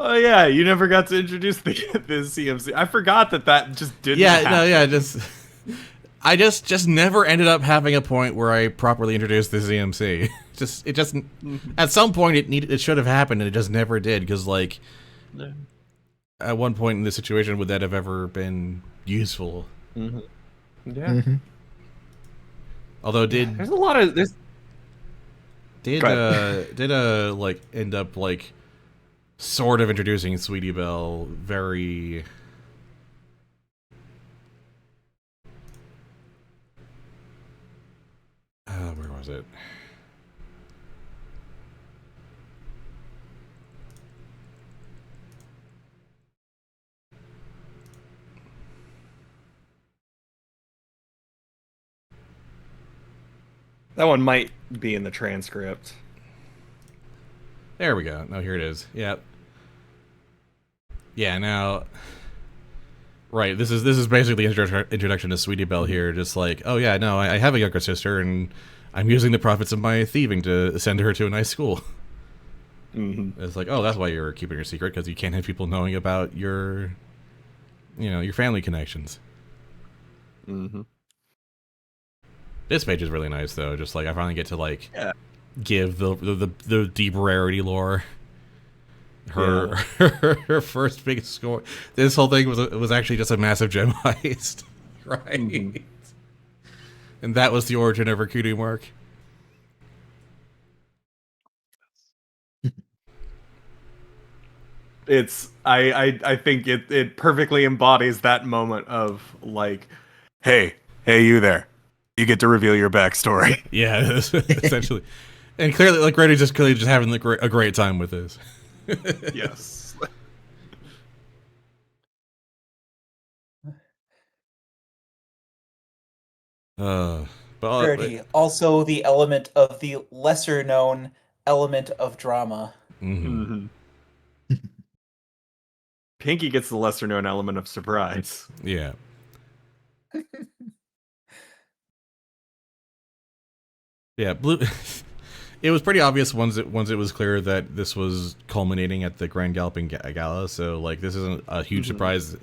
Oh yeah, you never got to introduce the CMC. I forgot that just didn't.
Yeah,
happen.
no, yeah, I just never ended up having a point where I properly introduced the ZMC. At some point it should have happened and it just never did because like at one point in this situation would that have ever been useful?
Yeah.
Although
There's a lot of this.
did like end up like sort of introducing Sweetie Belle very where was it?
That one might be in the transcript.
There we go. No, here it is. Yep. Yeah, now right, this is basically the introduction to Sweetie Belle here, just like, oh yeah, no, I have a younger sister and I'm using the profits of my thieving to send her to a nice school. It's like, oh, that's why you're keeping her secret, because you can't have people knowing about your your family connections. This page is really nice though, just like I finally get to like give the deep rarity lore. Her first big score. This whole thing was actually just a massive gem heist, right? And that was the origin of her kudu mark.
It's I think it perfectly embodies that moment of like, hey you there, you get to reveal your backstory.
Yeah, essentially. And clearly, like, Reddy's just clearly just having like, a great time with this.
Yes.
Uh, but
Verity, also the element of the lesser known element of drama.
mm-hmm.
Pinky gets the lesser known element of surprise.
Yeah. Yeah, Blue. It was pretty obvious once it was clear that this was culminating at the Grand Galloping Gala. So like, this isn't a huge surprise,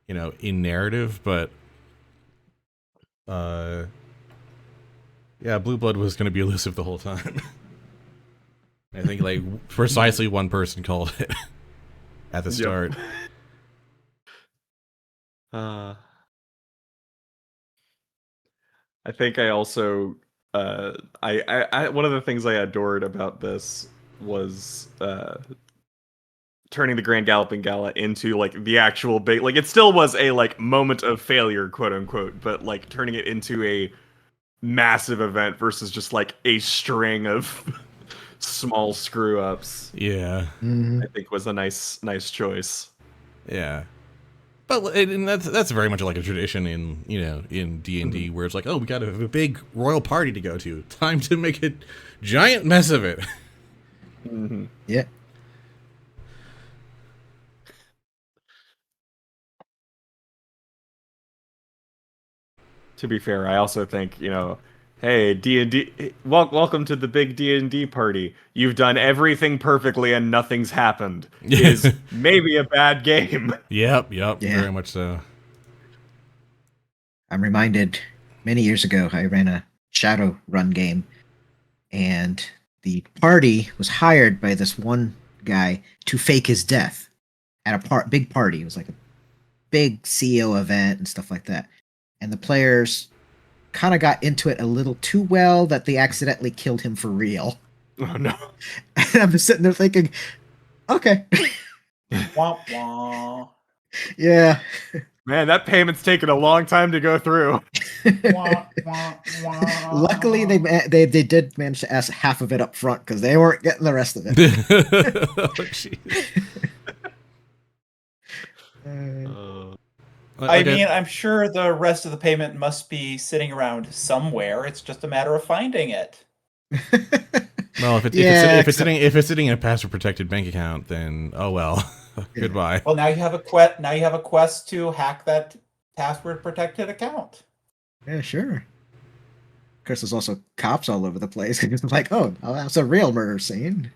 you know, in narrative, but yeah, Blue Blood was going to be elusive the whole time. I think like precisely one person called it at the start.
I think I also I one of the things I adored about this was turning the Grand Galloping Gala into like the actual big, like, it still was a like moment of failure, quote unquote, but like turning it into a massive event versus just like a string of small screw ups.
Yeah.
I think was a nice choice.
Yeah. But and that's very much like a tradition in, you know, in D&D, where it's like, oh, we got a big royal party to go to. Time to make a giant mess of it.
Yeah.
To be fair, I also think, you know, hey, D&D, welcome to the big D&D party. You've done everything perfectly and nothing's happened. Is maybe a bad game.
Yep,
Yeah.
very much so.
I'm reminded many years ago I ran a Shadowrun game, and the party was hired by this one guy to fake his death at a big party. It was like a big CEO event and stuff like that. And the players kind of got into it a little too well that they accidentally killed him for real.
Oh no.
And I'm just sitting there thinking, okay.
Wah, wah.
Yeah.
Man, that payment's taken a long time to go through.
Wah, wah, wah.
Luckily, they did manage to ask half of it up front because they weren't getting the rest of it.
Oh, jeez.
I mean, I'm sure the rest of the payment must be sitting around somewhere. It's just a matter of finding it.
Well, if it's sitting in a password protected bank account, then oh well. Goodbye.
Well, now you have a quest to hack that password protected account.
Yeah, sure. Of course, there's also cops all over the place. It's like, oh, that's a real murder scene.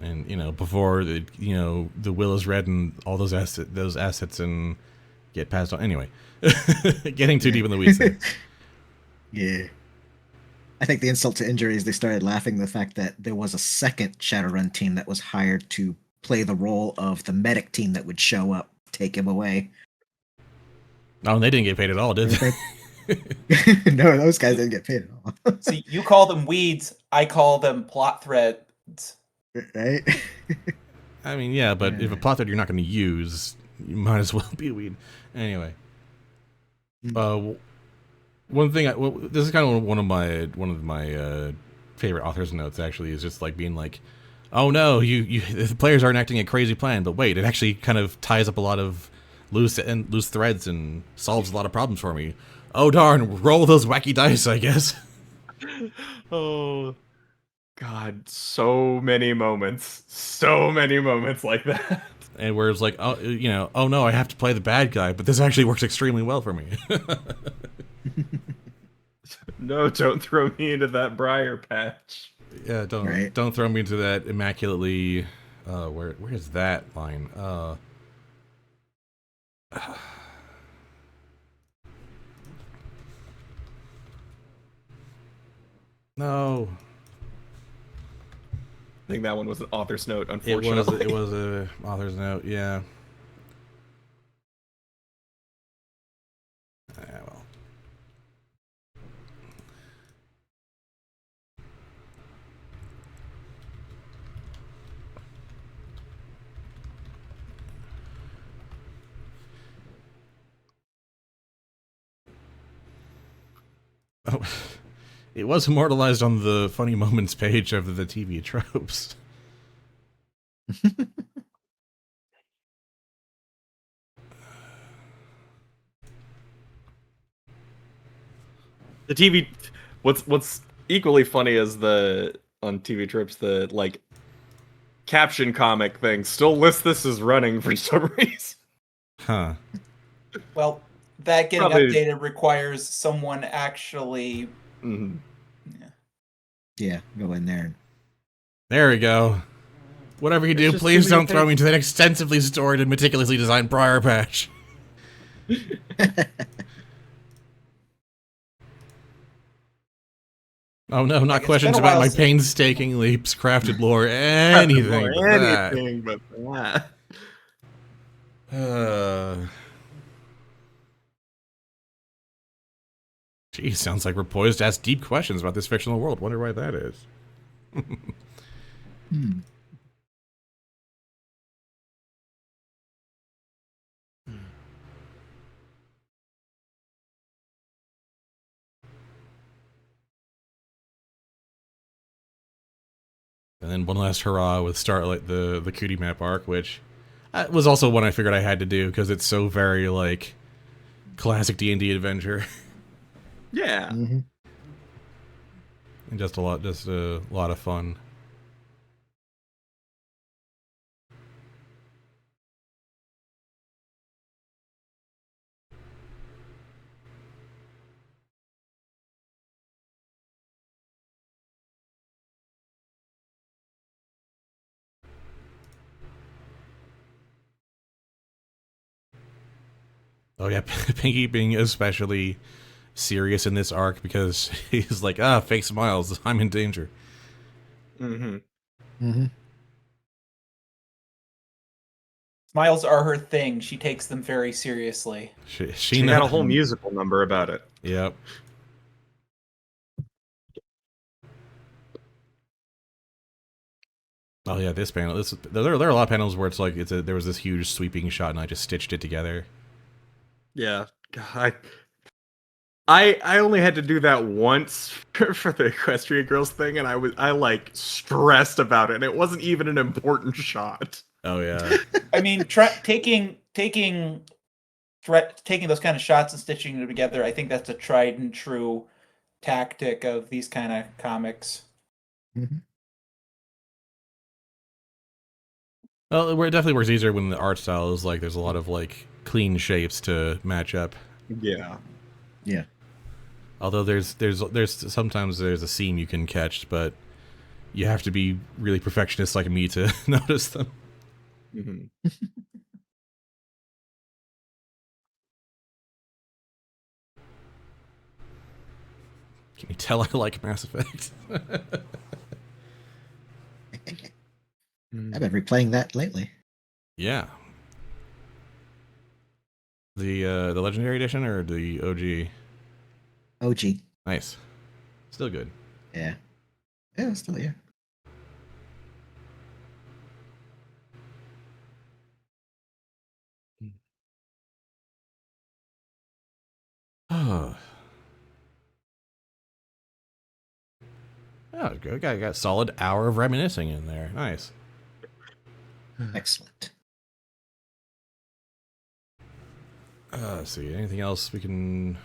And you know, before the will is read and all those assets and get passed on. Anyway, getting too deep in the weeds there.
Yeah. I think the insult to injury is they started laughing at the fact that there was a second Shadowrun team that was hired to play the role of the medic team that would show up, take him away.
Oh, and they didn't get paid at all, did they?
No, those guys didn't get paid at all.
See, you call them weeds, I call them plot threads.
Right?
I mean, yeah, but if a plot thread you're not going to use, you might as well be a weed. Anyway. One thing, this is kind of one of my favorite author's notes. Actually, is just like being like, "Oh no, the players aren't acting a crazy plan, but wait, it actually kind of ties up a lot of loose threads and solves a lot of problems for me. Oh darn, roll those wacky dice, I guess."
Oh God, so many moments like that.
And where it's like, oh, oh no, I have to play the bad guy, but this actually works extremely well for me.
No, don't throw me into that briar patch.
Yeah, don't throw me into that immaculately. Where is that line? No.
I think that one was an author's note, unfortunately.
It was a author's note, yeah. Yeah, well. It was immortalized on the funny moments page of the TV tropes.
The TV. What's equally funny is on TV tropes the like caption comic thing still lists this as running for some reason.
Huh.
Well, that getting
Probably-
updated requires someone actually.
Mhm.
Yeah, go in there.
There we go. Whatever you do,
just
please
too many
don't throw me into that extensively stored and meticulously designed prior patch. Oh no, not
It's
questions
been a
about
while
my
since-
painstakingly crafted lore. Anything
Or
but that.
anything but that.
Geez, sounds like we're poised to ask deep questions about this fictional world. Wonder why that is.
Hmm.
And then one last hurrah with Starlight, the Cootie Map arc, which was also one I figured I had to do because it's so very like classic D&D adventure.
Yeah.
Mhm.
And just a lot of fun. Oh yeah, Pinky being especially serious in this arc because he's like, fake smiles, I'm in danger.
Mm-hmm.
Mhm.
Smiles are her thing. She takes them very seriously.
She
got a whole musical number about it.
Yep. Oh yeah, this panel. There are a lot of panels where it's like there was this huge sweeping shot and I just stitched it together.
Yeah. God, I only had to do that once for the Equestrian Girls thing, and I like stressed about it, and it wasn't even an important shot.
Oh yeah.
I mean, taking those kind of shots and stitching them together, I think that's a tried and true tactic of these kind of comics.
Mhm.
Well, it definitely works easier when the art style is like there's a lot of like clean shapes to match up.
Yeah.
Yeah.
Although there's sometimes there's a seam you can catch, but you have to be really perfectionist like me to notice them.
Mm-hmm.
Can you tell I like Mass Effect?
I've been replaying that lately.
Yeah. The Legendary Edition or the OG?
OG.
Nice. Still good.
Yeah. Yeah, still yeah.
Oh. Oh, good. Got a solid hour of reminiscing in there. Nice.
Excellent.
Let's see. Anything else we can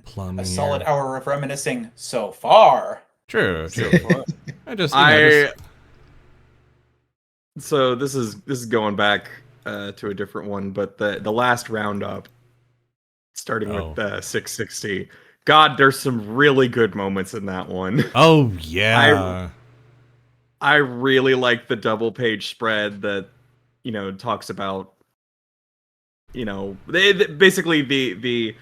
plumb
A
in
solid
here?
hour of reminiscing so far.
True.
So this is going back to a different one, but the last roundup, starting with 660. God, there's some really good moments in that one.
Oh yeah.
I really like the double page spread that talks about basically the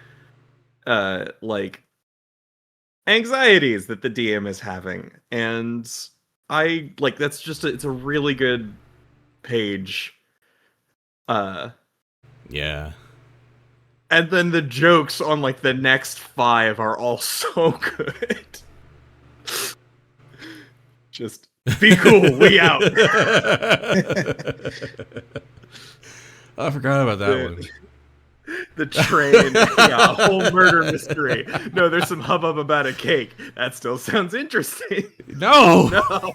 like anxieties that the DM is having, and I like that's just it's a really good page.
Yeah.
And then the jokes on like the next 5 are all so good. Just be cool, we out.
I forgot about that one.
The train, yeah, a whole murder mystery. No, there's some hubbub about a cake. That still sounds interesting.
No!
No.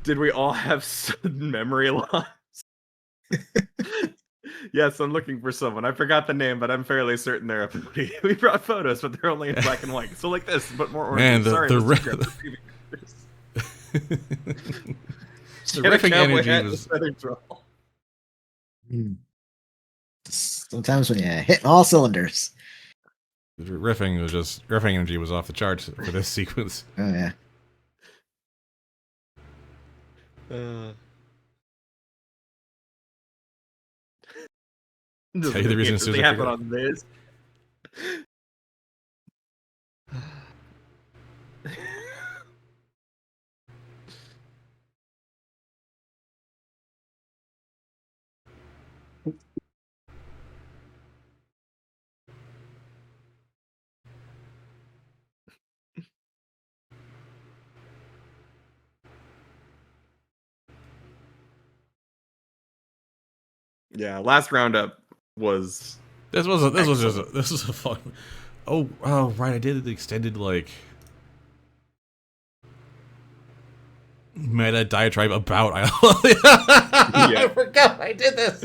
Did we all have sudden memory loss? Yes, I'm looking for someone. I forgot the name, but I'm fairly certain they're up. We brought photos, but they're only in black and white. So like this, but more orange.
Man,
Sorry,
the riffing energy was...
Sometimes when you're hitting all cylinders.
Riffing energy was off the charts for this sequence.
Oh yeah.
Tell you the reason
Does it happen on this? Yeah, last roundup was.
This was a fun. Oh right, I did the extended like meta diatribe about
Yeah.
I forgot I did this.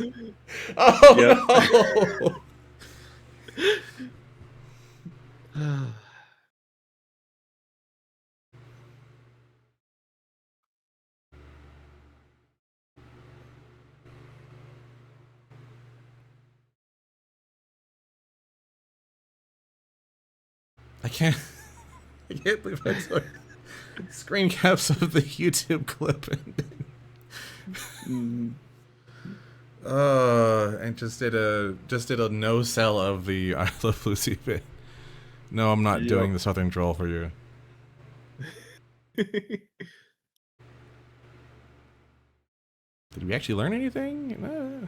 Oh no. I can't believe I took screen caps of the YouTube clip and just did a no sell of the I Love Lucy bit. No, I'm not doing the Southern Troll for you. Did we actually learn anything? No.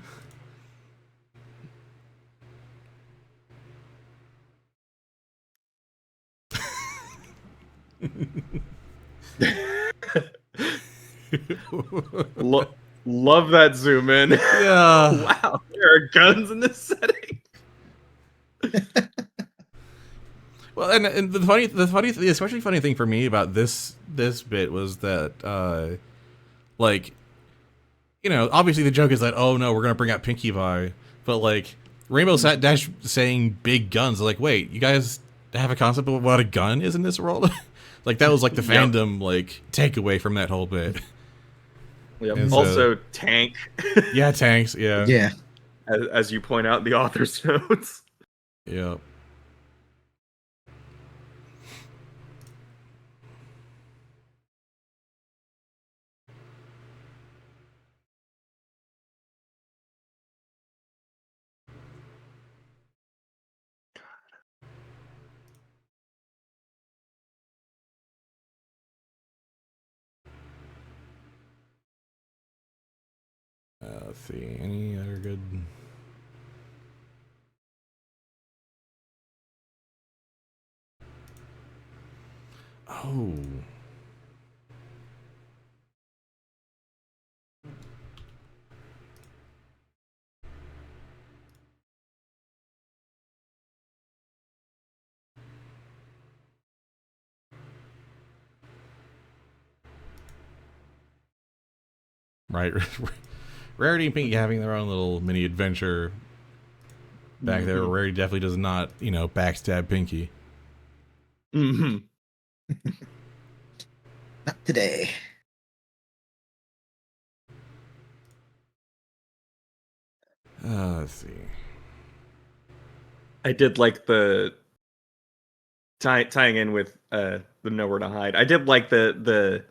Love that zoom in.
Yeah.
Wow, there are guns in this setting.
Well, and the especially funny thing for me about this bit was that, like, you know, obviously the joke is that, oh no, we're gonna bring out Pinkie Pie, but like Rainbow Sat Dash saying big guns, like, wait, you guys have a concept of what a gun is in this world? Like that was like the fandom like takeaway from that whole bit.
Yep. Also, tank.
Yeah, tanks. Yeah.
Yeah.
As you point out in the author's notes.
Yep. Let's see. Any other good? Oh. Right. Rarity and Pinkie having their own little mini adventure back there. Rarity definitely does not, you know, backstab Pinkie.
Not today.
Let's see.
I did like the tying in with the Nowhere to Hide. I did like the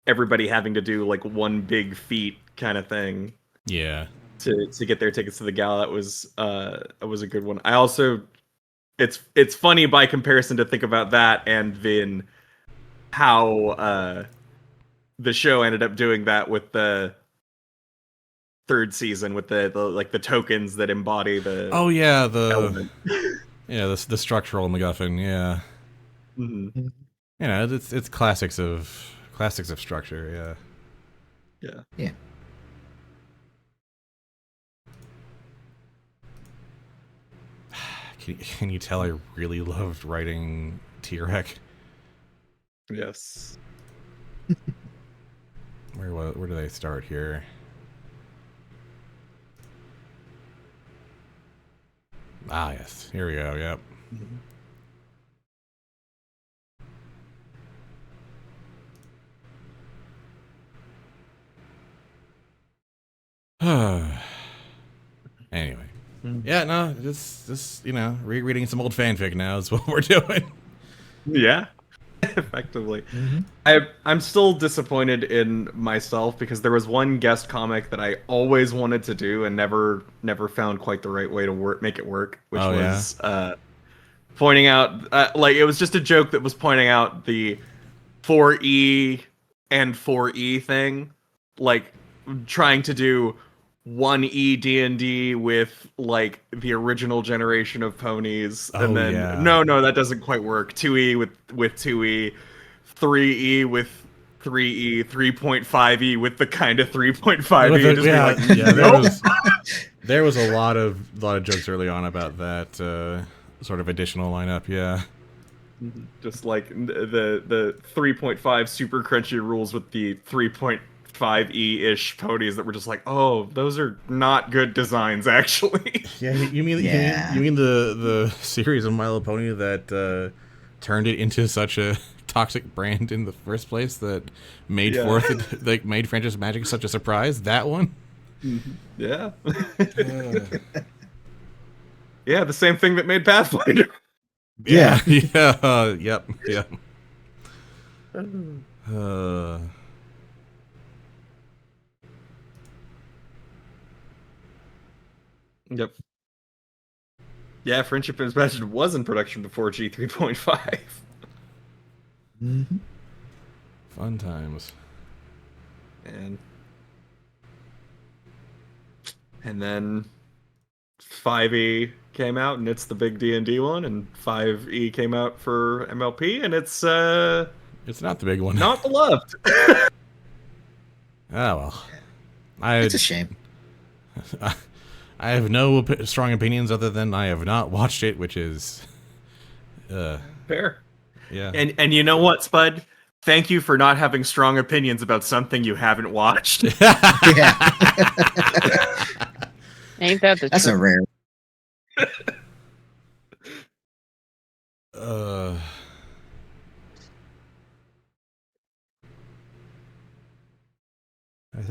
everybody having to do like one big feat kind of thing.
Yeah.
To get their tickets to the gala. That was a good one. I also it's funny by comparison to think about that and then how the show ended up doing that with the third season with the like the tokens that embody the element.
Yeah, the structural MacGuffin, yeah.
Mm-hmm.
You know, it's classics of structure, yeah.
Yeah.
Can you tell I really loved writing T-Rec?
Yes.
Where do they start here? Ah, yes. Here we go. Yep. Anyway. Yeah, no, just rereading some old fanfic now is what we're doing.
Yeah. Effectively. I'm still disappointed in myself because there was one guest comic that I always wanted to do and never found quite the right way to make it work, which was pointing out like it was just a joke that was pointing out the 4E and 4E thing, like trying to do 1E D&D with like the original generation of ponies, and then no, that doesn't quite work. 2E with 2E, 3E with 3E, 3.5E with the kind of 3.5E.
There was a lot of jokes early on about that sort of additional lineup. Yeah.
Just like the 3.5 super crunchy rules with the 3.5E-ish ponies that were just like, oh, those are not good designs, actually.
Yeah, you mean the series of My Little Pony that turned it into such a toxic brand in the first place that made made Francis Magic such a surprise? That one?
Yeah. Yeah, the same thing that made Pathfinder.
Yep.
Yep. Yeah, Friendship Imagined was in production before G 3.5.
Fun times.
And then 5E came out, and it's the big D&D one, and 5E came out for MLP, and it's
not the big one.
Not beloved.
Oh well.
It's a shame.
I have no strong opinions other than I have not watched it, which is
fair.
Yeah.
And you know what, Spud? Thank you for not having strong opinions about something you haven't watched.
Yeah.
Ain't that the
That's
truth?
a rare.
I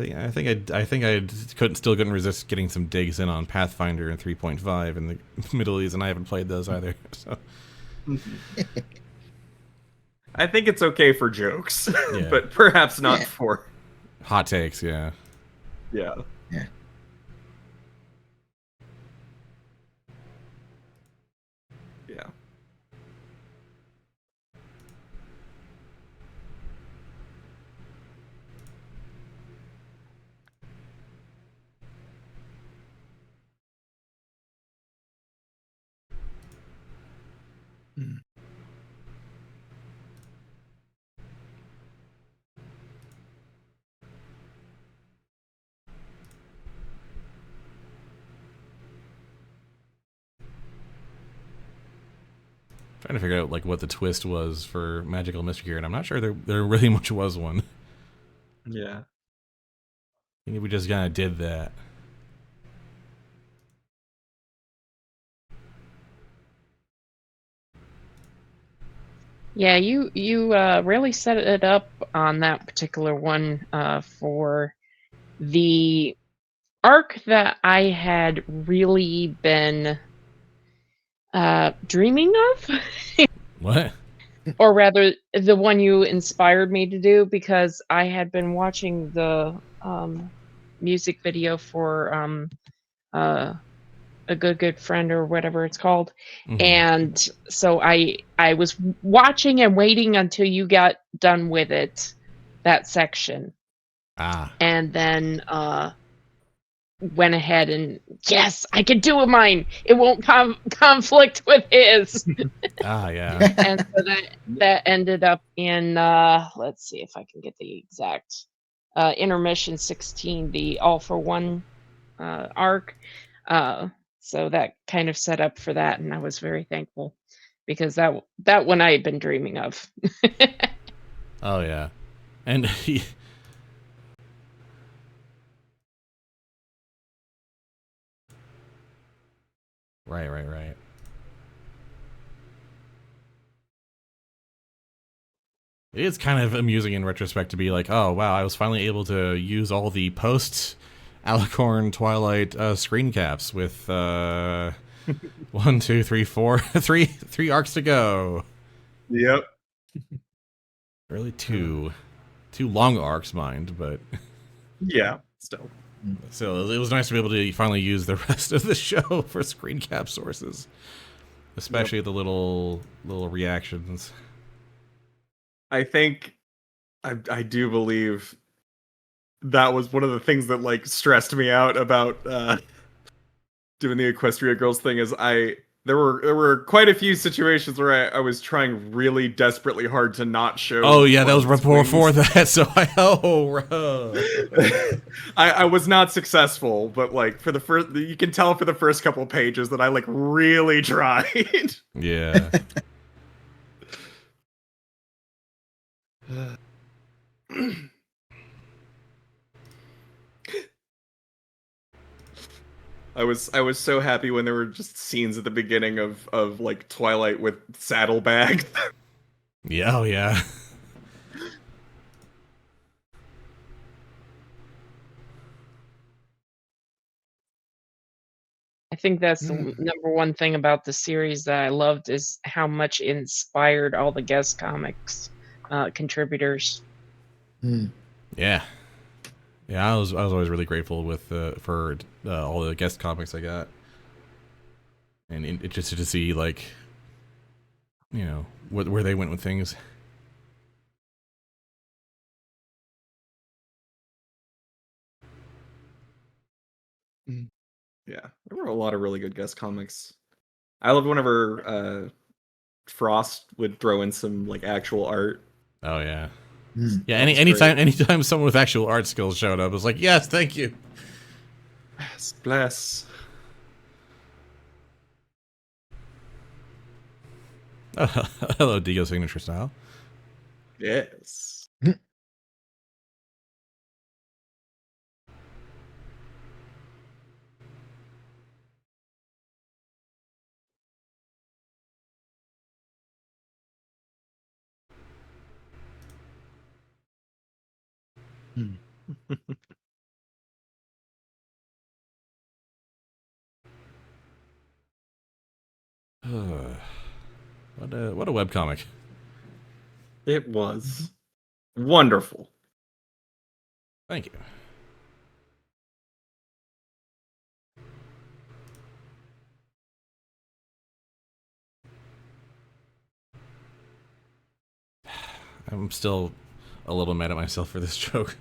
think I couldn't resist getting some digs in on Pathfinder and 3.5 in the Middle East, and I haven't played those either. So
I think it's okay for jokes, but perhaps not for
hot takes. Yeah.
Yeah.
Yeah.
Trying to figure out like what the twist was for Magical Mystery, and I'm not sure there really much was one.
Yeah.
I think we just kind of did that.
Yeah, you really set it up on that particular one for the arc that I had really been dreaming of.
What?
Or rather, the one you inspired me to do, because I had been watching the music video for A Good Friend, or whatever it's called. And so I was watching and waiting until you got done with it, that section. And then went ahead and, yes, I can do it mine. It won't conflict with his.
Yeah.
And so that ended up in, let's see if I can get the exact, intermission 16, the All for One arc. So that kind of set up for that, and I was very thankful because that one I had been dreaming of.
Oh yeah, and he, right. It is kind of amusing in retrospect to be like, oh wow, I was finally able to use all the post Alicorn Twilight screen caps with 1, 2, 3, 4, three arcs to go.
Yep.
Really two long arcs, mind, but
Yeah. Still.
still, it was nice to be able to finally use the rest of the show for screen cap sources, especially the little reactions.
I think I do believe that was one of the things that like stressed me out about doing the Equestria Girls thing. Is there were quite a few situations where I was trying really desperately hard to not show.
Oh yeah, that was
Cloud's
before
wings.
that. So
I was not successful, but like for the first, you can tell for the first couple of pages that I like really tried.
yeah.
I was so happy when there were just scenes at the beginning of like Twilight with saddlebags.
Yeah, oh yeah.
I think that's the number one thing about the series that I loved is how much it inspired all the guest comics contributors.
Yeah. Yeah, I was always really grateful with for all the guest comics I got, and it just to see like, you know, where they went with things.
Yeah, there were a lot of really good guest comics. I loved whenever Frost would throw in some like actual art.
Oh yeah.
Mm.
Yeah,
That was
anytime someone with actual art skills showed up, I was like, yes, thank you.
Yes, bless.
Hello, Digo signature style.
Yes.
What a webcomic.
It was wonderful.
Thank you. I'm still a little mad at myself for this joke.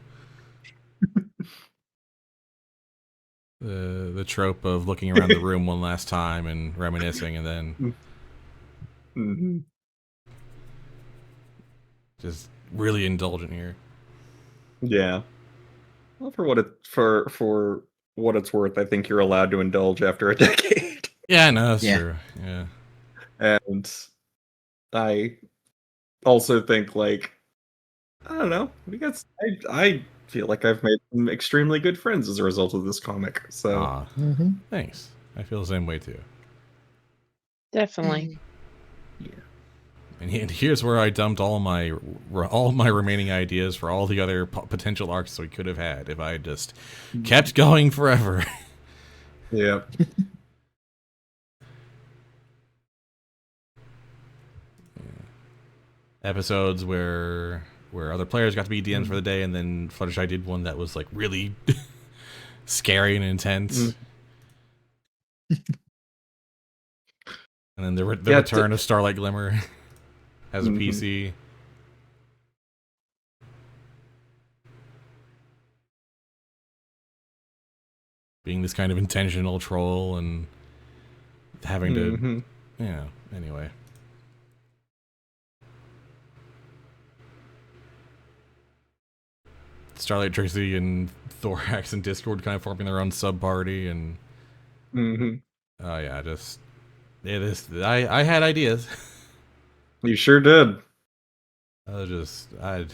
The trope of looking around the room one last time and reminiscing, and then
Mhm.
just really indulgent here.
Yeah. Well, for what it's worth, I think you're allowed to indulge after a decade.
Yeah, no, that's
Yeah.
true. Yeah.
And I also think like I don't know, I feel like I've made some extremely good friends as a result of this comic. So
Aw,
Mm-hmm.
thanks. I feel the same way too.
Definitely.
And here's where I dumped all my remaining ideas for all the other potential arcs we could have had if I had just kept going forever.
yeah.
Episodes where other players got to be DMs for the day, and then Fluttershy did one that was like really scary and intense. And then the return of Starlight Glimmer as a PC. Being this kind of intentional troll and having to, anyway. Starlight Tracy and Thorax and Discord kind of forming their own sub party, and Oh yeah, it is. I had ideas.
You sure did.
I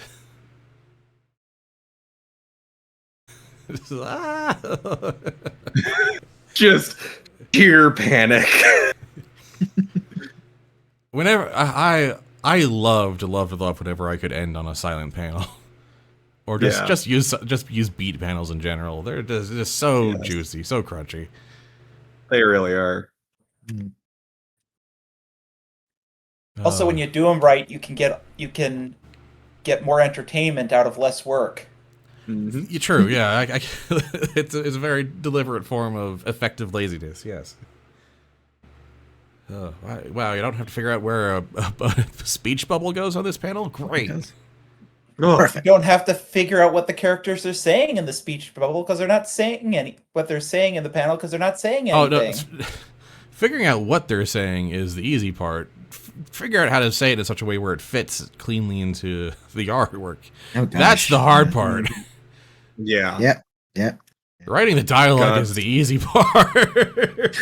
ah.
Just pure panic.
Whenever I loved whenever I could end on a silent panel, or
Yeah.
just use beat panels in general. They're just so
Yes.
juicy, so crunchy.
They really are.
Also, when you do them right, you can get more entertainment out of less work.
Mhm.
Yeah, true. Yeah, it's a very deliberate form of effective laziness. Yes. Wow, you don't have to figure out where a speech bubble goes on this panel. Great.
Oh,
Perfect.
You don't have to figure out what the characters are saying in the speech bubble because they're not saying what they're saying in the panel because they're not saying
Oh
anything.
no, figuring out what they're saying is the easy part. Figure out how to say it in such a way where it fits cleanly into the artwork.
Oh,
That's
gosh.
the hard part.
yeah.
Yep.
Writing the dialogue
Guts.
is the easy part.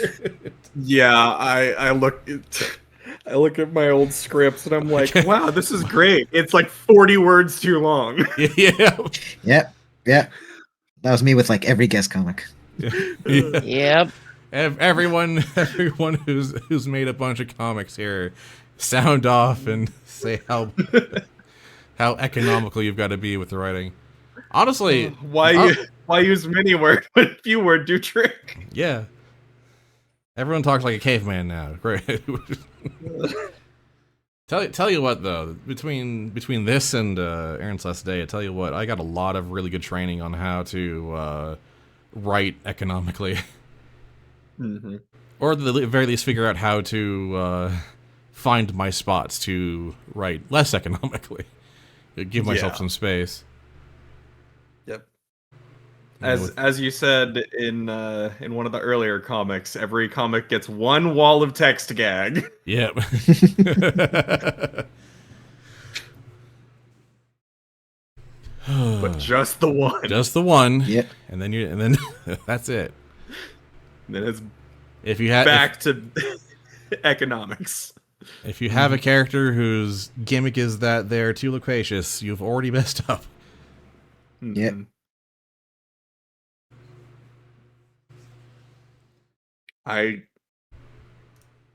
Yeah, I look at my old scripts and I'm like, wow, this is great. It's like 40 words too long.
Yeah.
Yep. That was me with like every guest comic.
Yeah.
Yep.
Everyone who's made a bunch of comics here, sound off and say how economical you've got to be with the writing. Honestly,
Why use many words when few words do trick?
yeah. Everyone talks like a caveman now. Great. Tell you what though, between this and Aaron's Last Day, I tell you what, I got a lot of really good training on how to write economically.
Mm-hmm.
Or at the very least figure out how to find my spots to write less economically. Give myself some space.
Yep.
You know,
As you said in one of the earlier comics, every comic gets one wall of text gag.
Yep.
But just the one.
Just the one.
Yep.
And then that's it.
Then it's
If you have
back to economics.
if you have a character whose gimmick is that they're too loquacious, you've already messed up.
Yep.
Mhm.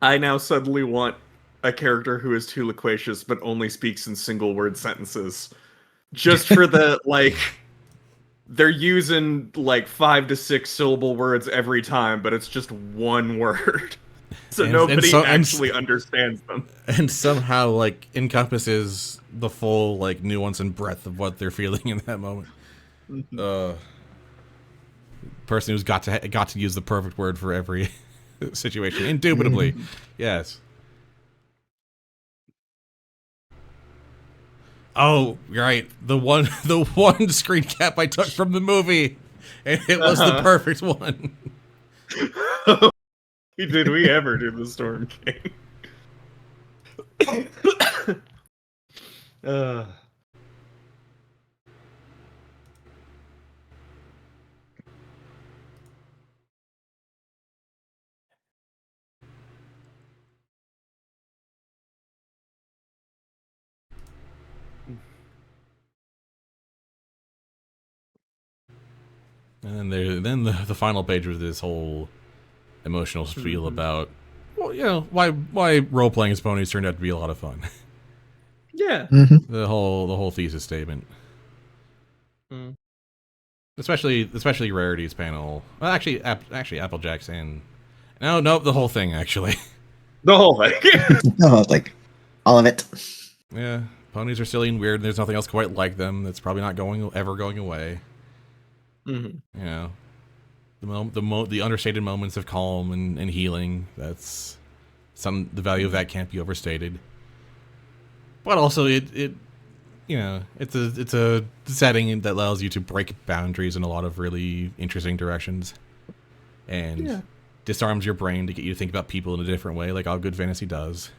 I now suddenly want a character who is too loquacious but only speaks in single word sentences. Just for the like they're using like 5 to 6 syllable words every time, but it's just one word. So nobody actually understands them.
And somehow like encompasses the full like nuance and breadth of what they're feeling in that moment. Person who's got to use the perfect word for every situation. Indubitably. Yes. Oh, right. The one screen cap I took from the movie, and it was the perfect one.
Did we ever do the Storm King?
And then the final page was this whole emotional spiel about, well, you know, why role playing as ponies turned out to be a lot of fun.
Yeah.
The whole thesis statement. Especially Rarity's panel. Well, actually Applejack's and no, the whole thing actually.
The whole thing.
No, like all of it.
Yeah, ponies are silly and weird, and there's nothing else quite like them. That's probably not ever going away.
Mm-hmm.
You know, the understated moments of calm and healing. That's the value of that can't be overstated. But also, it you know, it's a setting that allows you to break boundaries in a lot of really interesting directions, and disarms your brain to get you to think about people in a different way, like all good fantasy does.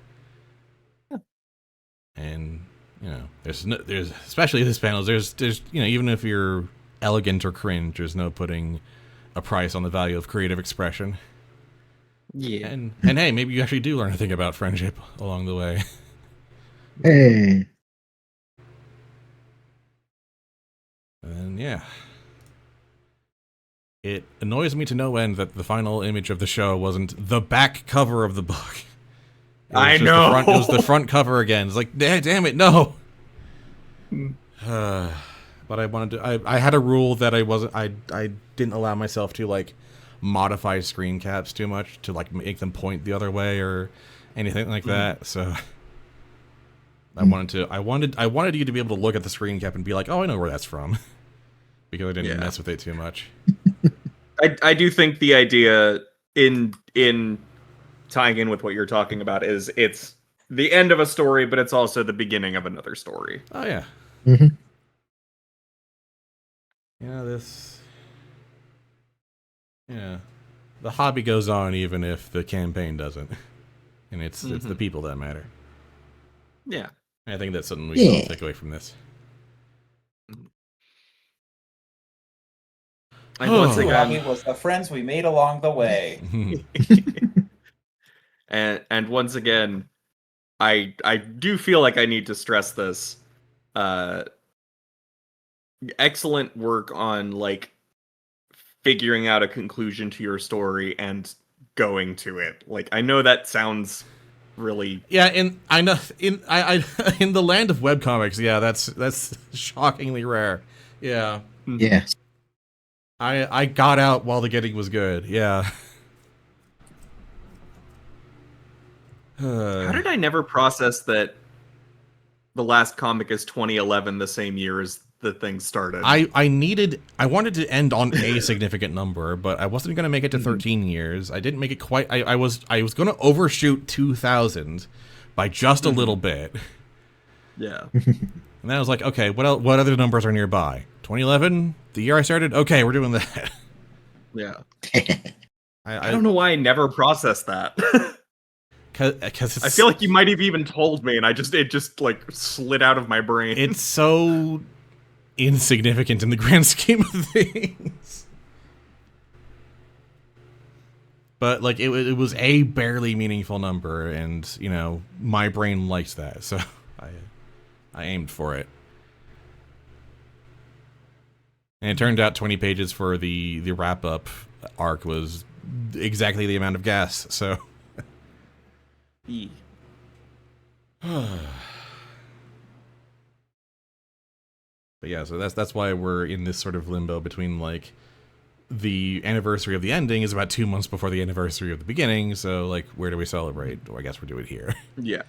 And you know, there's especially this panel. There's you know, even if you're elegant or cringe, there's no putting a price on the value of creative expression.
Yeah.
And hey, maybe you actually do learn a thing about friendship along the way.
Hey.
And yeah. It annoys me to no end that the final image of the show wasn't the back cover of the book. It was
I
just
know.
it was the front cover again. It's like, damn it, no. But I wanted to. I had a rule that I didn't allow myself to like modify screen caps too much to like make them point the other way or anything like that. So I wanted you to be able to look at the screen cap and be like, oh, I know where that's from, because I didn't mess with it too much.
I do think the idea in tying in with what you're talking about is it's the end of a story, but it's also the beginning of another story.
Oh yeah.
Mm-hmm.
The hobby goes on even if the campaign doesn't, and it's the people that matter.
Yeah,
I think that's something we can all take away from this.
And once again,
Hobby was the friends we made along the way.
and once again, I do feel like I need to stress this. Excellent work on like figuring out a conclusion to your story and going to it. Like, I know that sounds really
I know in the land of webcomics, that's shockingly rare. Yeah.
Yeah.
I got out while the getting was good. Yeah.
How did I never process that the last comic is 2011, the same year as the thing started?
I wanted to end on a significant number, but I wasn't going to make it to 13 years. I didn't make it quite. I was going to overshoot 2000 by just a little bit.
Yeah.
And then I was like, okay, what other numbers are nearby? 2011, the year I started. Okay, we're doing that.
Yeah.
I
don't know why I never processed that.
Because
I feel like you might have even told me, and it just like slid out of my brain.
It's so insignificant in the grand scheme of things. But like it was a barely meaningful number, and you know my brain likes that, so I aimed for it. And it turned out 20 pages for the wrap up arc was exactly the amount of gas. So. But yeah, so that's why we're in this sort of limbo between like the anniversary of the ending is about 2 months before the anniversary of the beginning. So like, where do we celebrate? Well, I guess we'll do it here.
Yeah.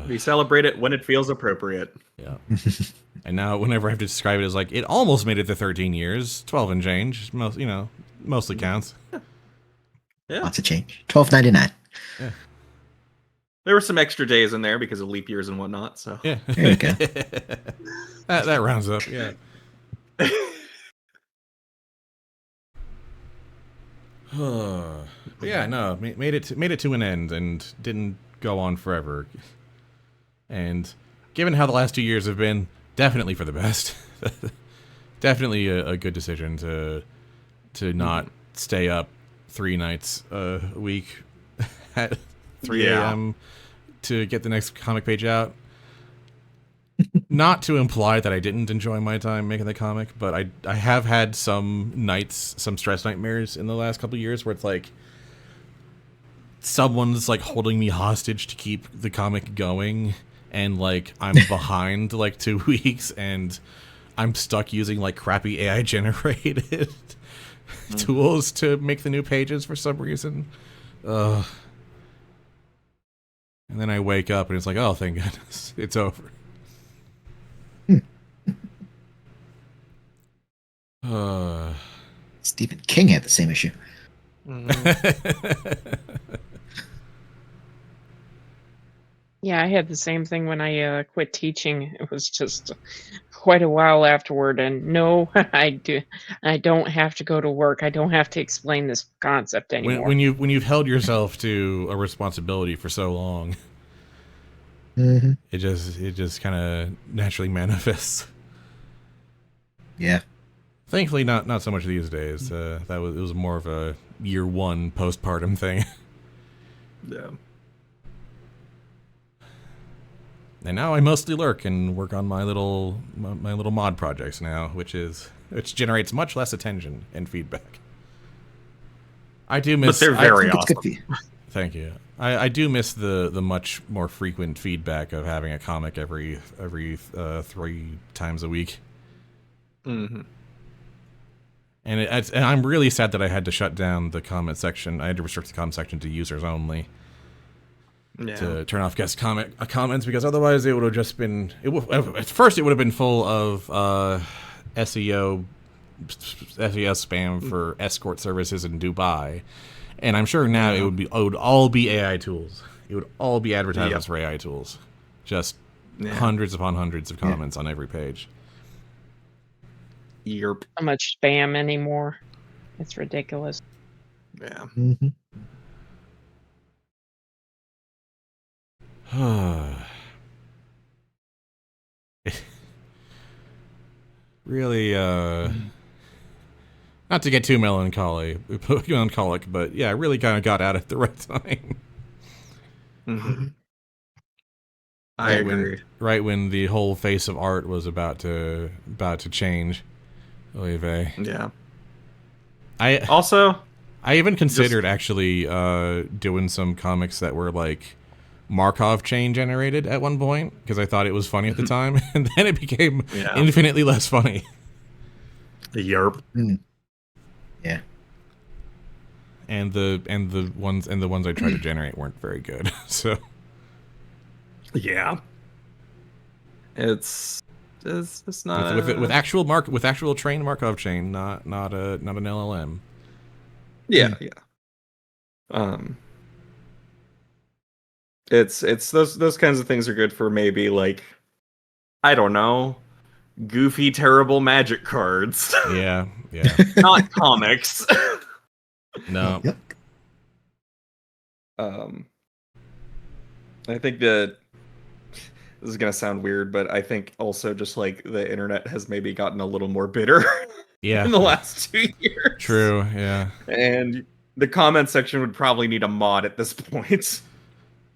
We celebrate it when it feels appropriate.
Yeah. And now whenever I have to describe it as like, it almost made it to 13 years, 12 and change, mostly counts.
Yeah. Lots of change. $12.99.
Yeah.
There were some extra days in there because of leap years and whatnot. So
yeah,
there you go.
that rounds up. Yeah. But yeah, no, made it to an end and didn't go on forever. And given how the last 2 years have been, definitely for the best. Definitely a good decision to not stay up 3 nights a week at 3 a.m. to get the next comic page out. Not to imply that I didn't enjoy my time making the comic, but I have had some nights, some stress nightmares in the last couple of years where it's like someone's like holding me hostage to keep the comic going, and like I'm behind like 2 weeks and I'm stuck using like crappy AI generated tools to make the new pages for some reason. And then I wake up and it's like, oh, thank goodness, it's over.
Stephen King had the same issue.
Yeah, I had the same thing when I quit teaching. It was just quite a while afterward, and no, I don't have to go to work. I don't have to explain this concept anymore.
When you've held yourself to a responsibility for so long, it just kind of naturally manifests.
Yeah.
Thankfully, not so much these days. It was more of a year one postpartum thing.
Yeah.
And now I mostly lurk and work on my little mod projects now, which generates much less attention and feedback. I do miss.
But they're very
It's
awesome.
good.
Thank you. I do miss the much more frequent feedback of having a comic every 3 times a week.
Mm-hmm.
And I'm really sad that I had to shut down the comment section. I had to restrict the comment section to users only.
Yeah.
To turn off guest comments, because otherwise it would have just been at first it would have been full of SEO spam for escort services in Dubai, and I'm sure now it would all be AI tools. It would all be advertisements for AI tools, just hundreds upon hundreds of comments on every page.
Yerp.
So much spam anymore. It's ridiculous.
Yeah.
Mm-hmm.
Really, not to get too melancholic, but yeah, really kind of got out at the right time.
Mm-hmm. I agree.
Right when the whole face of art was about to change. Olive.
Yeah.
I even considered actually doing some comics that were like Markov chain generated at one point, because I thought it was funny at the time, and then it became infinitely less funny.
Yerp.
Yeah.
And the ones I tried to generate weren't very good. So
yeah, it's not
with actual trained Markov chain, not an LLM.
Yeah. It's those kinds of things are good for maybe like, I don't know, goofy terrible magic cards.
Yeah.
Not comics.
No.
Yep.
I think that this is gonna sound weird, but I think also just like the internet has maybe gotten a little more bitter in the last 2 years.
True, yeah.
And the comment section would probably need a mod at this point.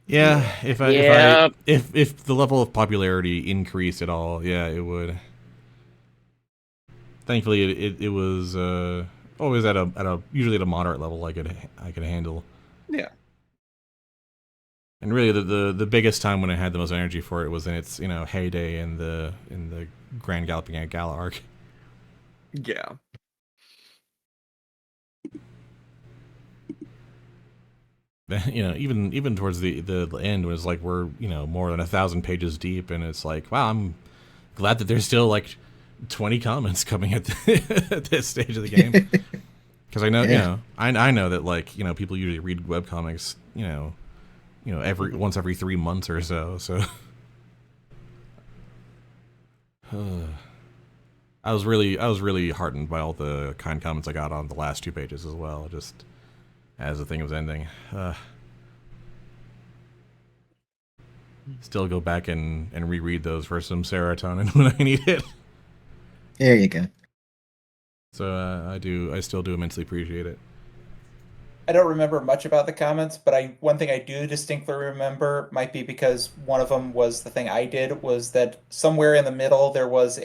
Yeah, if the level of popularity increased at all, yeah, it would. Thankfully, it was always at a usually at a moderate level I could handle.
Yeah.
And really, the biggest time when I had the most energy for it was in its heyday in the Grand Galloping Gala arc.
Yeah.
Even towards the end, when it's like we're more than 1,000 pages deep, and it's like, wow, I'm glad that there's still like 20 comments coming at this stage of the game, because I know I know that like people usually read webcomics every 3 months or so. I was really heartened by all the kind comments I got on the last 2 pages as well, just as the thing was ending. Still go back and reread those for some serotonin when I need it.
There you go.
So I still do immensely appreciate it.
I don't remember much about the comments, but one thing I do distinctly remember, might be because one of them was the thing I did, was that somewhere in the middle there was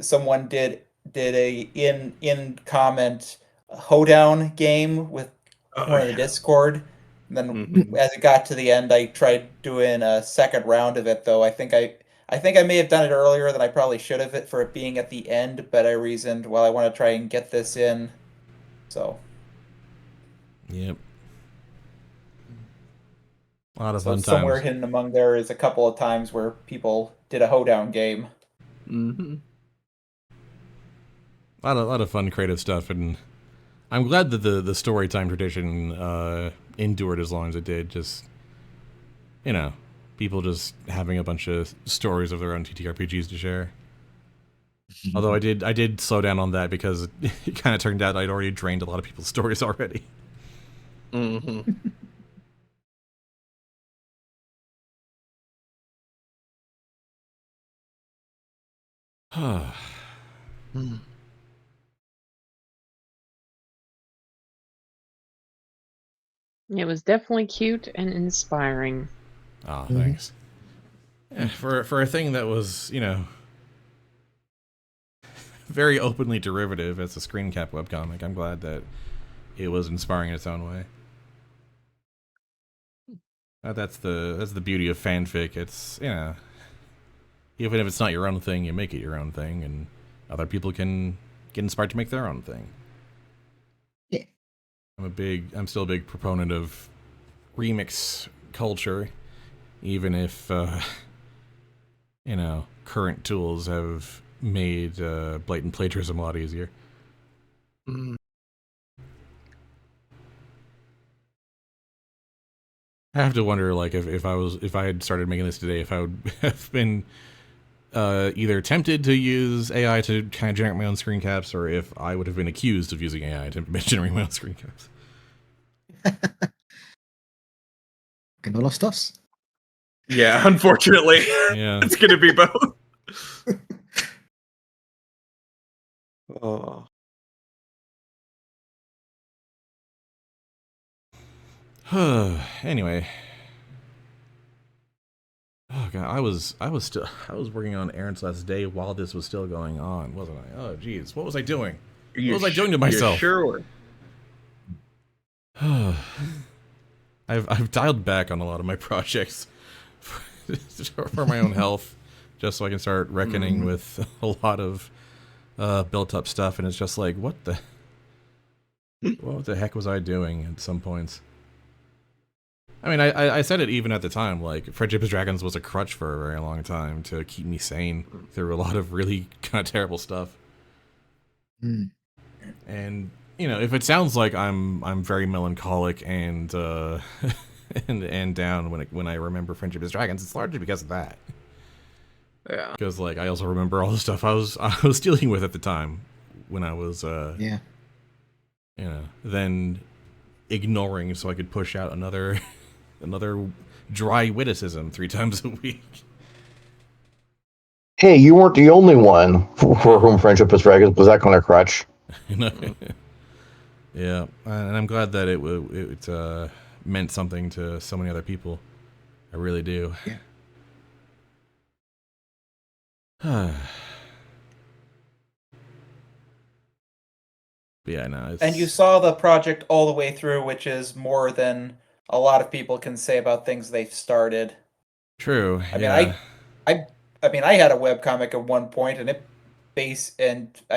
someone did a in comment hoedown game with one of the Discord. And then as it got to the end, I tried doing a second round of it, though. I think I may have done it earlier than I probably should have for it being at the end, but I reasoned, well, I want to try and get this in. So.
Yep. A lot of
So
fun
somewhere
times.
hidden among there is a couple of times where people did a hoedown game.
Mm-hmm.
A lot of fun creative stuff, and I'm glad that the story time tradition endured as long as it did. Just people just having a bunch of stories of their own TTRPGs to share. Although I did slow down on that because it kind of turned out I'd already drained a lot of people's stories already.
Mm-hmm.
It was definitely cute and inspiring.
Oh, thanks. Yeah, for a thing that was, very openly derivative as a screen cap webcomic, I'm glad that it was inspiring in its own way. That's the beauty of fanfic. It's, even if it's not your own thing, you make it your own thing, and other people can get inspired to make their own thing.
Yeah.
I'm still a big proponent of remix culture, even if current tools have made blatant plagiarism a lot easier.
Mm.
I have to wonder, like, if I had started making this today, if I would have been either tempted to use AI to kind of generate my own screen caps, or if I would have been accused of using AI to generate my own screen caps.
Que no los dos.
Yeah, unfortunately.
Yeah.
It's going to be both. Oh.
Anyway. Oh god, I was working on errands last day while this was still going on, wasn't I? Oh jeez, what was I doing? What was I doing to myself?
You sure were.
I've dialed back on a lot of my projects for my own health, just so I can start reckoning with a lot of built up stuff, and it's just like, what the heck was I doing at some points? I mean, I said it even at the time, like, Friendship with Dragons was a crutch for a very long time to keep me sane through a lot of really kind of terrible stuff.
Mm.
And, if it sounds like I'm very melancholic and and down when I remember Friendship with Dragons, it's largely because of that.
Yeah.
Because, like, I also remember all the stuff I was dealing with at the time when I was then ignoring so I could push out another dry witticism 3 times a week.
Hey, you weren't the only one for whom Friendship with Dragons was that kind of crutch.
Yeah, and I'm glad that it meant something to so many other people. I really do.
Yeah.
Yeah, no.
And you saw the project all the way through, which is more than a lot of people can say about things they've started.
True.
I mean, I had a webcomic at one point, and I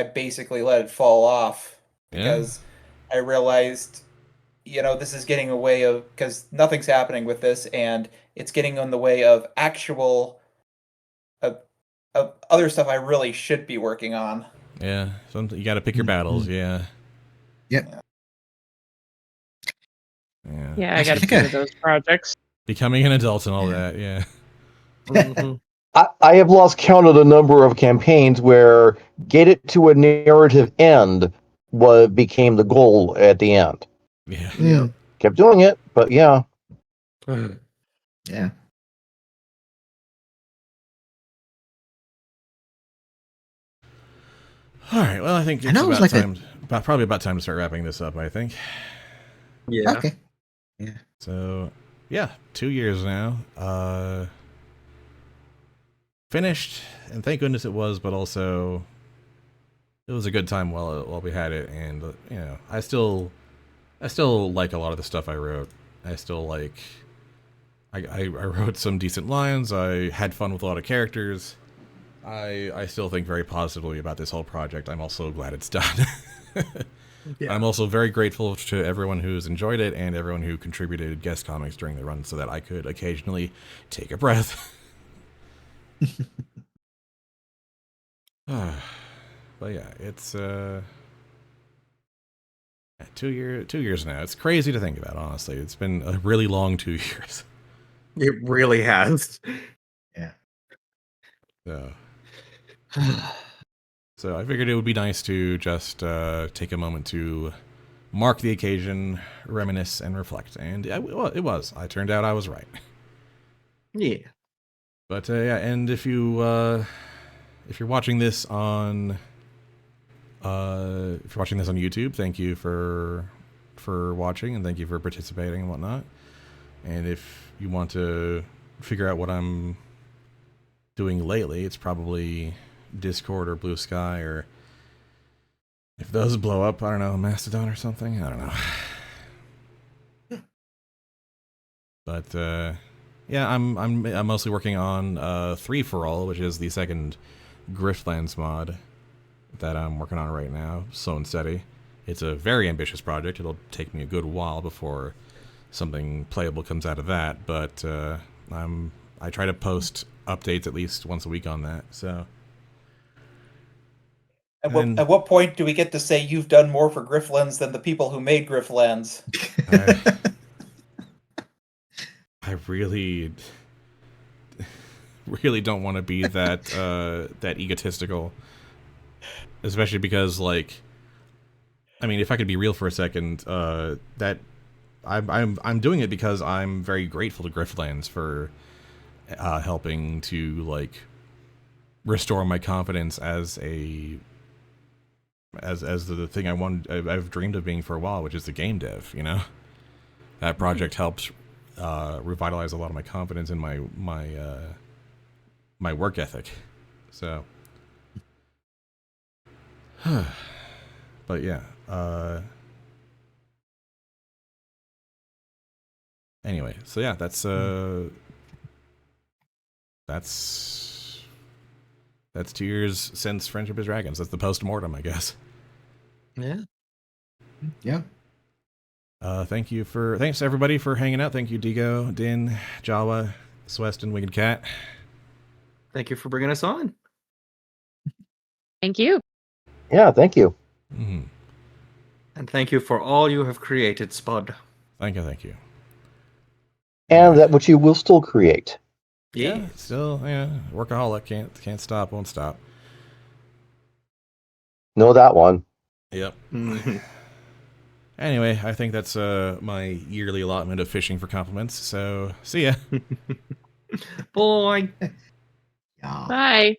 basically let it fall off because I realized, this is getting away of, because nothing's happening with this, and it's getting in the way of actual of other stuff I really should be working on.
Yeah, you got to pick your battles. Yeah.
Yep.
Yeah, I got a few of those projects.
Becoming an adult and all that. Yeah.
I have lost count of the number of campaigns where get it to a narrative end became the goal at the end.
Yeah.
Kept doing it, but yeah.
Yeah.
All right. Well, I think it's probably about time to start wrapping this up, I think.
Yeah.
Okay. Yeah.
So, yeah, 2 years now. Finished, and thank goodness it was, but also it was a good time while we had it, and I still like a lot of the stuff I wrote. I still like I wrote some decent lines. I had fun with a lot of characters. I still think very positively about this whole project. I'm also glad it's done.
Yeah.
I'm also very grateful to everyone who's enjoyed it and everyone who contributed guest comics during the run so that I could occasionally take a breath. But yeah, it's 2 years now. It's crazy to think about, honestly. It's been a really long 2 years.
It really has.
Yeah.
So I figured it would be nice to just take a moment to mark the occasion, reminisce, and reflect. And it was. I turned out I was right.
Yeah.
But yeah, and if you're watching this on YouTube, thank you for for watching, and thank you for participating and whatnot. And if you want to figure out what I'm doing lately, it's probably Discord or Blue Sky, or if those blow up, I don't know, Mastodon or something. I don't know. But yeah, I'm mostly working on 3 for All, which is the second Griftlands mod that I'm working on right now, slow and steady. It's a very ambitious project. It'll take me a good while before something playable comes out of that, but I try to post updates at least once a week on that. So
At what point do we get to say you've done more for Griftlands than the people who made Griftlands?
I really don't want to be that that egotistical, especially because, like, I mean, if I could be real for a second, that I'm doing it because I'm very grateful to Griftlands for helping to, like, restore my confidence as the thing I've dreamed of being for a while, which is the game dev. You know, that project helped revitalize a lot of my confidence in my work ethic. So, but yeah. Anyway, so yeah, that's 2 years since Friendship is Dragons. That's the postmortem, I guess.
Yeah.
Yeah.
Thanks everybody for hanging out. Thank you, Digo, Din, Jawa, Sweston, Winged Cat.
Thank you for bringing us on.
Thank you.
Yeah, thank you.
Mm-hmm.
And thank you for all you have created, Spud.
Thank you.
And that which you will still create.
Yeah.
Still, yeah, workaholic. Can't stop, won't stop.
Know that one.
Yep.
Mhm.
Anyway, I think that's my yearly allotment of fishing for compliments. So, see ya.
Boy.
Yeah.
Bye.